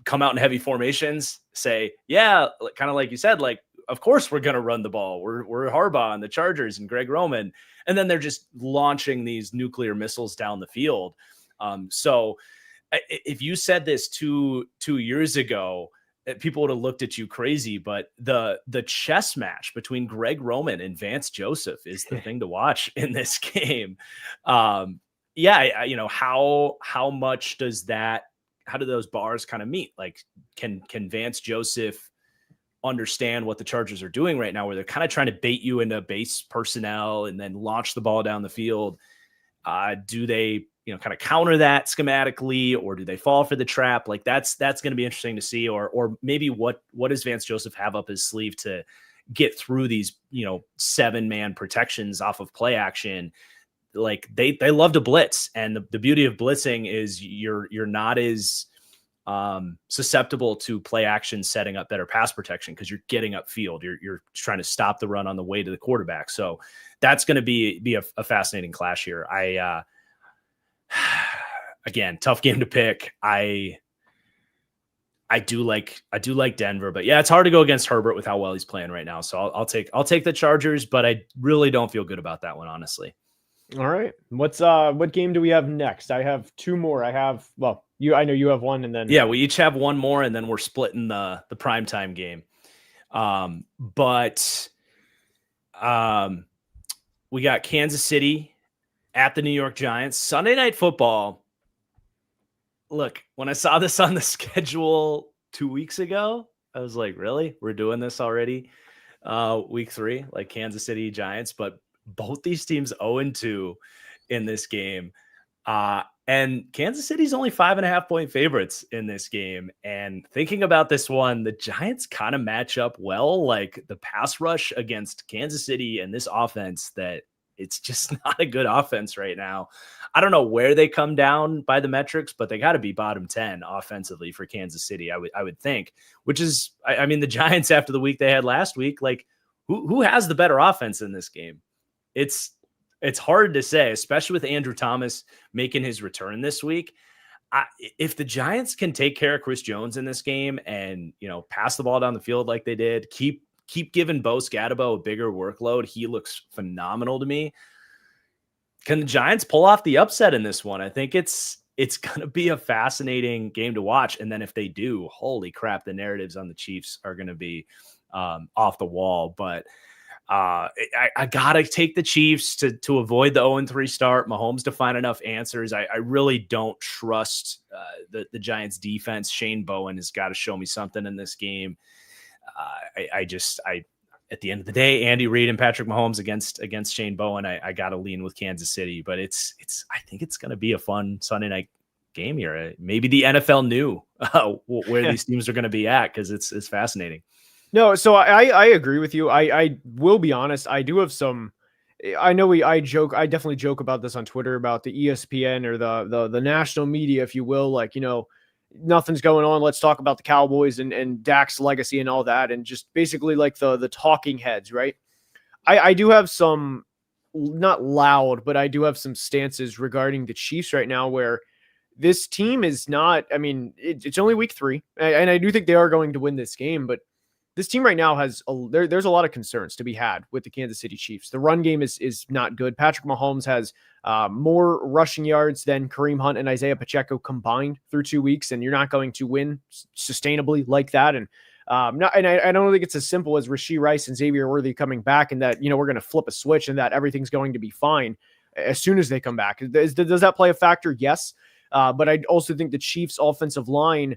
come out in heavy formations, say, yeah, kind of like you said, like, of course we're going to run the ball. We're Harbaugh and the Chargers and Greg Roman. And then they're just launching these nuclear missiles down the field. So if you said this two years ago, people would have looked at you crazy, but the chess match between Greg Roman and Vance Joseph is the thing to watch in this game. How much how do those bars kind of meet? Like, can Vance Joseph understand what the Chargers are doing right now, where they're kind of trying to bait you into base personnel and then launch the ball down the field? Do they, kind of counter that schematically, or do they fall for the trap? Like, that's going to be interesting to see, or maybe what does Vance Joseph have up his sleeve to get through these, 7-man protections off of play action? Like, they love to blitz, and the beauty of blitzing is you're not as susceptible to play action setting up better pass protection, because you're getting upfield. You're trying to stop the run on the way to the quarterback. So that's going to be a fascinating clash here. Again, tough game to pick. I do like Denver, but yeah, it's hard to go against Herbert with how well he's playing right now. So I'll take the Chargers, but I really don't feel good about that one, honestly. All right. What game do we have next? I have 2 more. I know you have one, and then we each have one more, and then we're splitting the primetime game. We got Kansas City at the New York Giants. Sunday Night Football. Look, when I saw this on the schedule 2 weeks ago, I was like, really? We're doing this already? Week 3, like Kansas City Giants, but both these teams 0-2 in this game. And Kansas City's only 5.5 point favorites in this game. And thinking about this one, the Giants kind of match up well, like the pass rush against Kansas City and this offense, that it's just not a good offense right now. I don't know where they come down by the metrics, but they got to be bottom 10 offensively for Kansas City, I would think, which is, I mean, the Giants, after the week they had last week, like, who has the better offense in this game? It's hard to say, especially with Andrew Thomas making his return this week. If the Giants can take care of Chris Jones in this game and, pass the ball down the field like they did, keep giving Bo Scatabo a bigger workload, he looks phenomenal to me. Can the Giants pull off the upset in this one? I think it's going to be a fascinating game to watch. And then if they do, holy crap, the narratives on the Chiefs are going to be off the wall. But I got to take the Chiefs to avoid the 0-3 start. Mahomes to find enough answers. I really don't trust the Giants defense. Shane Bowen has got to show me something in this game. At the end of the day, Andy Reid and Patrick Mahomes against Shane Bowen, I got to lean with Kansas City, but I think it's going to be a fun Sunday night game here. Maybe the NFL knew where these teams are going to be at, because it's fascinating. No, so I agree with you. I will be honest. I do have some. I know I definitely joke about this on Twitter about the ESPN or the national media, if you will, like, nothing's going on. Let's talk about the Cowboys and Dak's legacy and all that. And just basically like the talking heads, right? I do have some, not loud, but I do have some stances regarding the Chiefs right now, where this team is not, I mean, it's only week 3. And I do think they are going to win this game, but this team right now has there's a lot of concerns to be had with the Kansas City Chiefs. The run game is not good. Patrick Mahomes has more rushing yards than Kareem Hunt and Isaiah Pacheco combined through 2 weeks, and you're not going to win sustainably like that. And I don't think it's as simple as Rashee Rice and Xavier Worthy coming back, and that we're going to flip a switch and that everything's going to be fine as soon as they come back. Does that play a factor? Yes, but I also think the Chiefs' offensive line,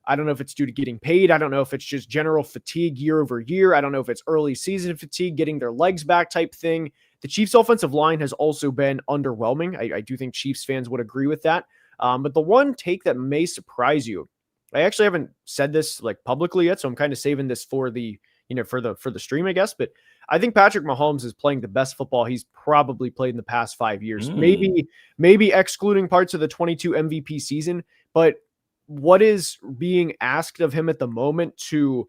I don't know if it's due to getting paid. I don't know if it's just general fatigue year over year. I don't know if it's early season fatigue, getting their legs back type thing. The Chiefs offensive line has also been underwhelming. I do think Chiefs fans would agree with that. But the one take that may surprise you, I actually haven't said this like publicly yet, so I'm kind of saving this for the, for the stream, I guess. But I think Patrick Mahomes is playing the best football he's probably played in the past 5 years. Maybe excluding parts of the 22 MVP season, but what is being asked of him at the moment to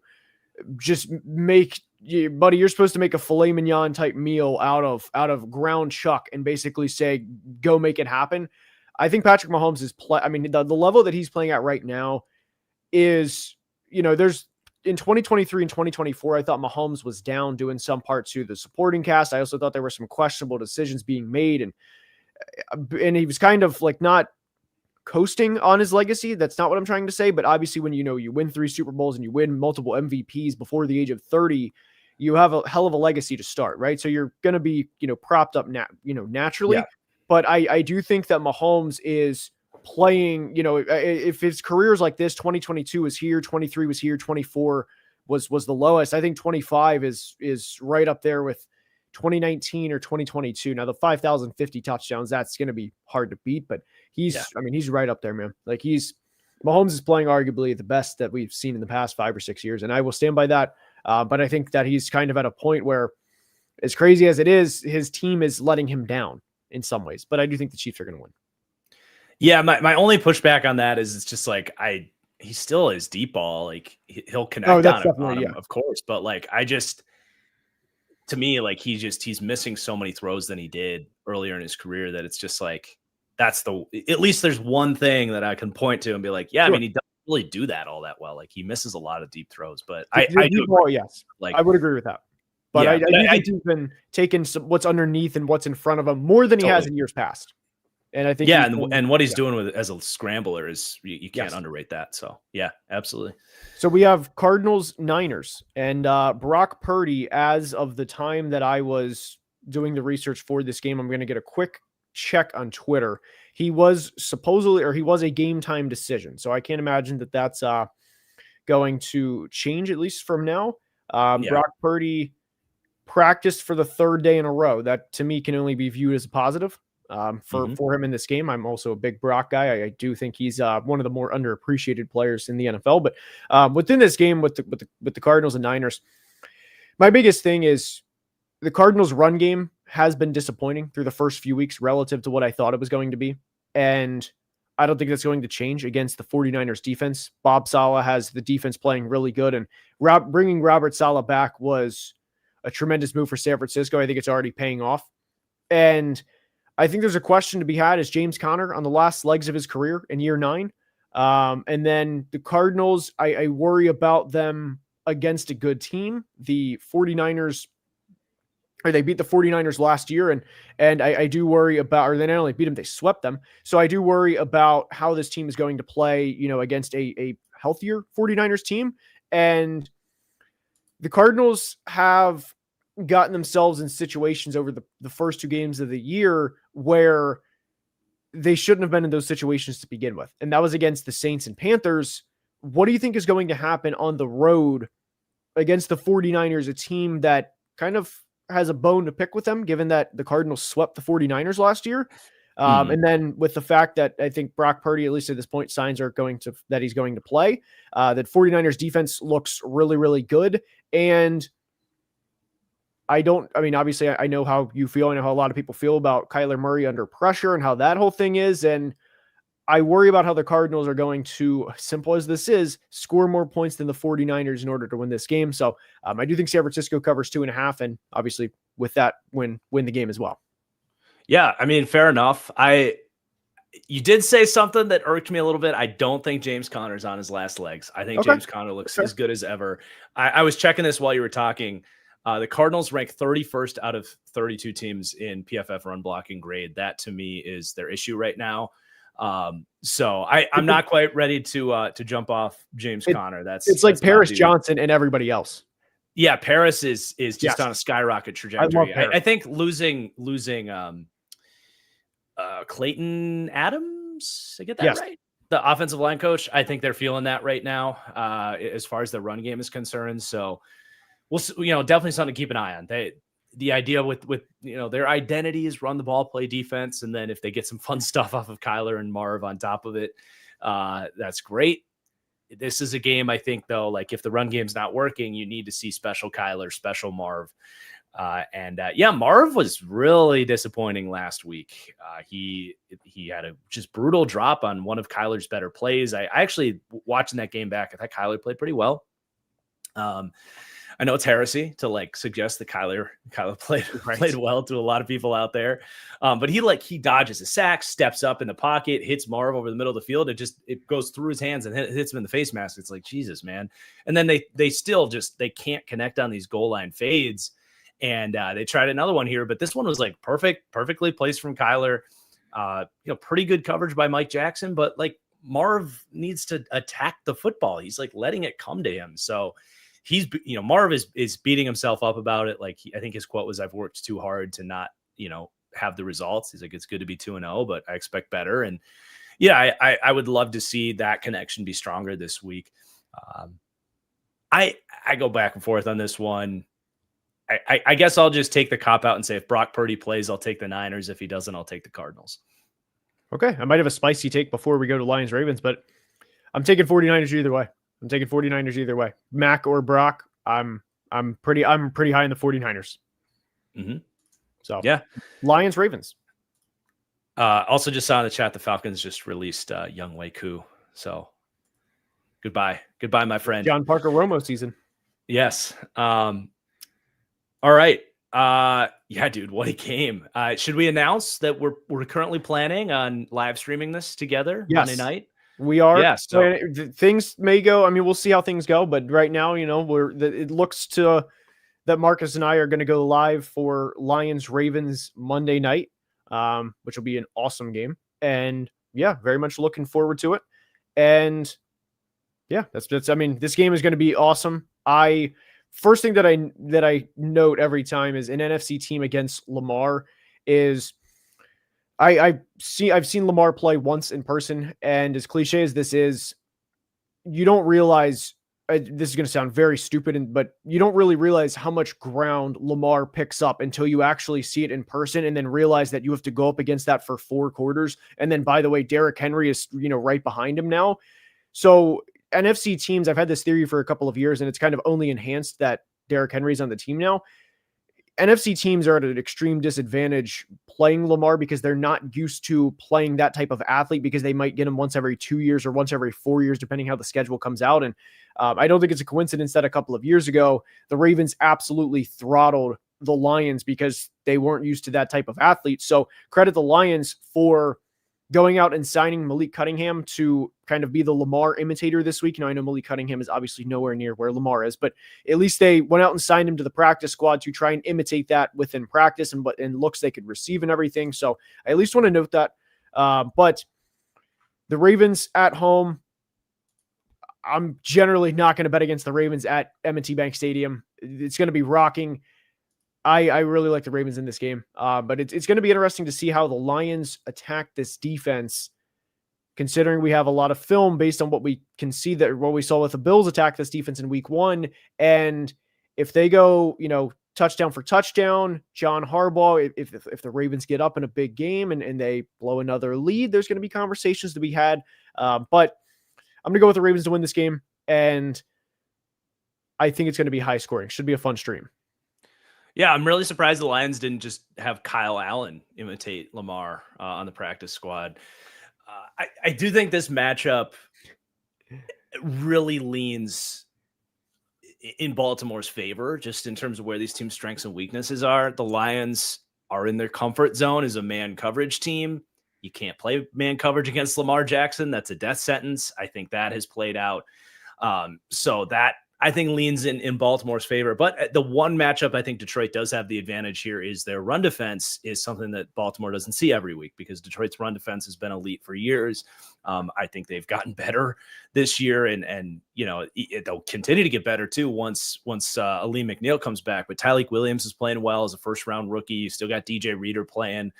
just make, buddy, you're supposed to make a filet mignon type meal out of ground chuck and basically say, go make it happen. I think Patrick Mahomes is the level that he's playing at right now is, there's in 2023 and 2024, I thought Mahomes was down doing some parts to the supporting cast. I also thought there were some questionable decisions being made, and he was kind of like not coasting on his legacy. That's not what I'm trying to say, but obviously when you win 3 Super Bowls and you win multiple MVPs before the age of 30, you have a hell of a legacy to start, right? So you're going to be, propped up naturally. Yeah. But I do think that Mahomes is playing, if his career is like this, 2022 was here, 23 was here, 24 was the lowest. I think 25 is right up there with 2019 or 2022. Now the 5,050 touchdowns, that's going to be hard to beat, but he's right up there, man. Like Mahomes is playing arguably the best that we've seen in the past 5 or 6 years. And I will stand by that. But I think that he's kind of at a point where, as crazy as it is, his team is letting him down in some ways, but I do think the Chiefs are going to win. Yeah. My only pushback on that is it's just like, he still is deep ball. Like he'll connect on him, of course. But like, to me, like he's missing so many throws than he did earlier in his career that it's just like, at least there's one thing that I can point to and be like, yeah, sure. I mean, he doesn't really do that all that well. Like he misses a lot of deep throws, but I do. Ball, yes. Like I would agree with that. But I do think he's been taking what's underneath and what's in front of him more than he has in years past. And I think, and what he's doing with as a scrambler is you can't underrate that. So yeah, absolutely. So we have Cardinals, Niners, and Brock Purdy. As of the time that I was doing the research for this game, I'm going to get a quick check on Twitter. He was a game time decision. So I can't imagine that that's going to change, at least from now. Brock Purdy practiced for the 3rd day in a row. That to me can only be viewed as a positive for him in this game. I'm also a big Brock guy. I do think he's one of the more underappreciated players in the NFL. But within this game with the Cardinals and Niners, my biggest thing is the Cardinals' run game has been disappointing through the first few weeks relative to what I thought it was going to be. And I don't think that's going to change against the 49ers defense. Bob Saleh has the defense playing really good, and bringing Robert Saleh back was a tremendous move for San Francisco. I think it's already paying off. And I think there's a question to be had. Is James Conner on the last legs of his career in year 9? And then the Cardinals, I worry about them against a good team. The 49ers, or they beat the 49ers last year, and I do worry about, or they not only beat them, they swept them. So I do worry about how this team is going to play, against a healthier 49ers team. And the Cardinals have gotten themselves in situations over the first 2 games of the year where they shouldn't have been in those situations to begin with. And that was against the Saints and Panthers. What do you think is going to happen on the road against the 49ers, a team that kind of has a bone to pick with them, given that the Cardinals swept the 49ers last year? And then with the fact that I think Brock Purdy, at least at this point, signs are that he's going to play, that 49ers defense looks really, really good. And obviously I know how you feel. I know how a lot of people feel about Kyler Murray under pressure and how that whole thing is. And I worry about how the Cardinals are going to, simple as this is, score more points than the 49ers in order to win this game. So I do think San Francisco covers 2.5, and obviously with that win the game as well. Yeah, I mean, fair enough. You did say something that irked me a little bit. I don't think James Conner's on his last legs. I think Okay. James Conner looks as good as ever. I was checking this while you were talking. The Cardinals rank 31st out of 32 teams in PFF run blocking grade. That to me is their issue right now. So I'm not quite ready to jump off James Conner. It's like Paris Johnson and everybody else. Yeah, Paris is just on a skyrocket trajectory. I think losing Clayton Adams, I get that right? The offensive line coach. I think they're feeling that right now, as far as the run game is concerned. So we'll, definitely something to keep an eye on. The idea with their identity is run the ball, play defense, and then if they get some fun stuff off of Kyler and Marv on top of it, that's great. This is a game, I think, though, like if the run game's not working, you need to see special Kyler, special Marv. Marv was really disappointing last week. He had a just brutal drop on one of Kyler's better plays. I actually, watching that game back, I thought Kyler played pretty well. I know it's heresy to suggest that Kyler played well to a lot of people out there. But he dodges a sack, steps up in the pocket, hits Marv over the middle of the field. It goes through his hands and hits him in the face mask. It's like, Jesus, man. And then they still they can't connect on these goal line fades. And they tried another one here, but this one was perfectly placed from Kyler. Pretty good coverage by Mike Jackson, but Marv needs to attack the football. He's letting it come to him. So Marv is beating himself up about it. I think his quote was, "I've worked too hard to not, have the results." He's like, "It's good to be 2-0, but I expect better." And yeah, I would love to see that connection be stronger this week. I go back and forth on this one. I guess I'll just take the cop out and say if Brock Purdy plays, I'll take the Niners. If he doesn't, I'll take the Cardinals. Okay. I might have a spicy take before we go to Lions Ravens, but I'm taking 49ers either way. Mac or Brock, I'm pretty high in the 49ers. Mm-hmm. So yeah. Lions Ravens. Also just saw in the chat the Falcons just released Young Wei Koo. So goodbye, my friend. John Parker Romo season. Yes. All right. Yeah, dude, what a game. Should we announce that we're currently planning on live streaming this together Monday night? We are. Yeah, so things may go. I mean, we'll see how things go, but right now, it looks to that Marcus and I are going to go live for Lions Ravens Monday night, which will be an awesome game. And yeah, very much looking forward to it. And yeah, that's I mean, this game is going to be awesome. First thing that I note every time is an NFC team against Lamar is I've seen Lamar play once in person, and as cliche as this is, you don't realize this is going to sound very stupid, but you don't really realize how much ground Lamar picks up until you actually see it in person, and then realize that you have to go up against that for 4 quarters. And then, by the way, Derrick Henry is right behind him now. So NFC teams, I've had this theory for a couple of years, and it's kind of only enhanced that Derrick Henry's on the team now. NFC teams are at an extreme disadvantage playing Lamar because they're not used to playing that type of athlete, because they might get him once every 2 years or once every 4 years, depending how the schedule comes out. And I don't think it's a coincidence that a couple of years ago, the Ravens absolutely throttled the Lions because they weren't used to that type of athlete. So credit the Lions for going out and signing Malik Cunningham to kind of be the Lamar imitator this week. I know Malik Cunningham is obviously nowhere near where Lamar is, but at least they went out and signed him to the practice squad to try and imitate that within practice and looks they could receive and everything. So I at least want to note that. But the Ravens at home, I'm generally not going to bet against the Ravens at M&T Bank Stadium. It's going to be rocking. I really like the Ravens in this game, but it's going to be interesting to see how the Lions attack this defense, considering we have a lot of film based on what we can see that what we saw with the Bills attack this defense in week 1. And if they go, touchdown for touchdown, John Harbaugh, if the Ravens get up in a big game and they blow another lead, there's going to be conversations to be had. But I'm going to go with the Ravens to win this game, and I think it's going to be high scoring. Should be a fun stream. Yeah, I'm really surprised the Lions didn't just have Kyle Allen imitate Lamar on the practice squad. I do think this matchup really leans in Baltimore's favor, just in terms of where these teams' strengths and weaknesses are. The Lions are in their comfort zone as a man coverage team. You can't play man coverage against Lamar Jackson. That's a death sentence. I think that has played out. So that I think leans in Baltimore's favor. But the one matchup I think Detroit does have the advantage here is their run defense is something that Baltimore doesn't see every week, because Detroit's run defense has been elite for years. I think they've gotten better this year, and they'll continue to get better too once Aleem McNeil comes back. But Tyleik Williams is playing well as a first round rookie. You still got DJ Reader playing.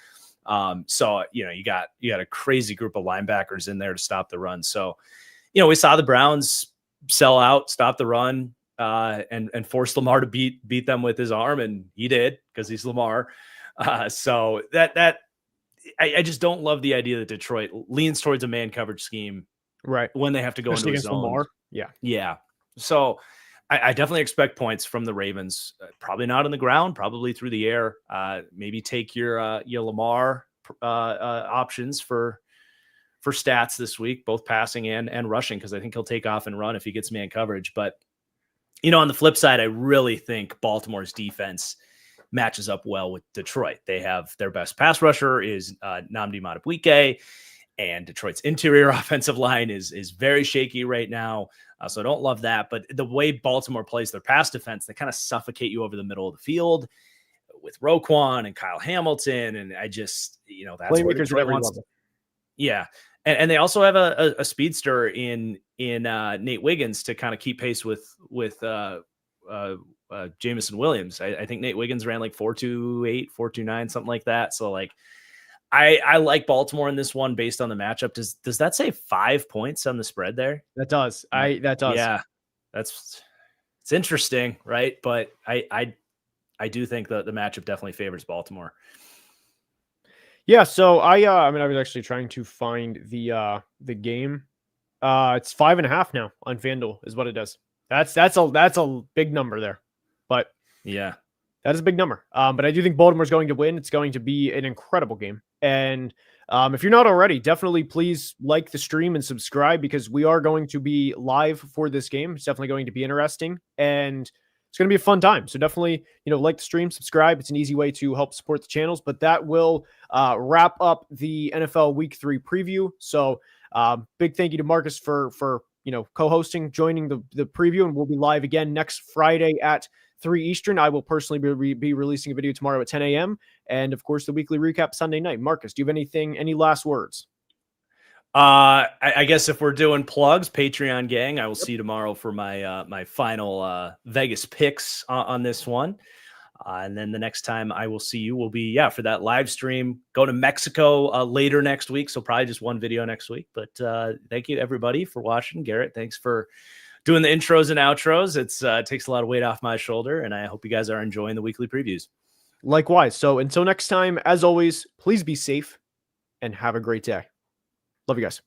So you got a crazy group of linebackers in there to stop the run. So we saw the Browns sell out, stop the run, and force Lamar to beat them with his arm, and he did, because he's Lamar. So that I just don't love the idea that Detroit leans towards a man coverage scheme, right, when they have to go into a zone. Lamar. Yeah. So I definitely expect points from the Ravens. Probably not on the ground, probably through the air. Maybe take your Lamar options for stats this week, both passing and rushing, because I think he'll take off and run if he gets man coverage. But, on the flip side, I really think Baltimore's defense matches up well with Detroit. They have their best pass rusher is Nnamdi Madubuike, and Detroit's interior offensive line is very shaky right now. So I don't love that. But the way Baltimore plays their pass defense, they kind of suffocate you over the middle of the field with Roquan and Kyle Hamilton. And I just, that's where Detroit wants to. Yeah. And they also have a speedster in Nate Wiggins to kind of keep pace with Jameson Williams. I think Nate Wiggins ran like 4.28, 4.29, something like that. So like, I like Baltimore in this one based on the matchup. Does that say 5 points on the spread there? That does. That does. Yeah, it's interesting, right? But I do think the matchup definitely favors Baltimore. Yeah, so I was actually trying to find the game. It's 5.5 now on FanDuel is what it does. That's a big number there, but yeah, that is a big number. But I do think Baltimore's going to win. It's going to be an incredible game. And if you're not already, definitely please like the stream and subscribe, because we are going to be live for this game. It's definitely going to be interesting, and it's going to be a fun time. So definitely, like the stream, subscribe. It's an easy way to help support the channels. But that will wrap up the NFL Week 3 preview. So big thank you to Marcus for co-hosting, joining the preview, and we'll be live again next Friday at 3 Eastern. I will personally be releasing a video tomorrow at 10 a.m. And of course, the weekly recap Sunday night. Marcus, do you have any last words? I guess if we're doing plugs, Patreon gang, I will see you tomorrow for my final Vegas picks on this one. And then the next time I will see you will be, for that live stream. Go to Mexico later next week. So probably just one video next week. But thank you everybody for watching. Garrett, thanks for doing the intros and outros. It takes a lot of weight off my shoulder, and I hope you guys are enjoying the weekly previews. Likewise. So until next time, as always, please be safe and have a great day. Love you guys.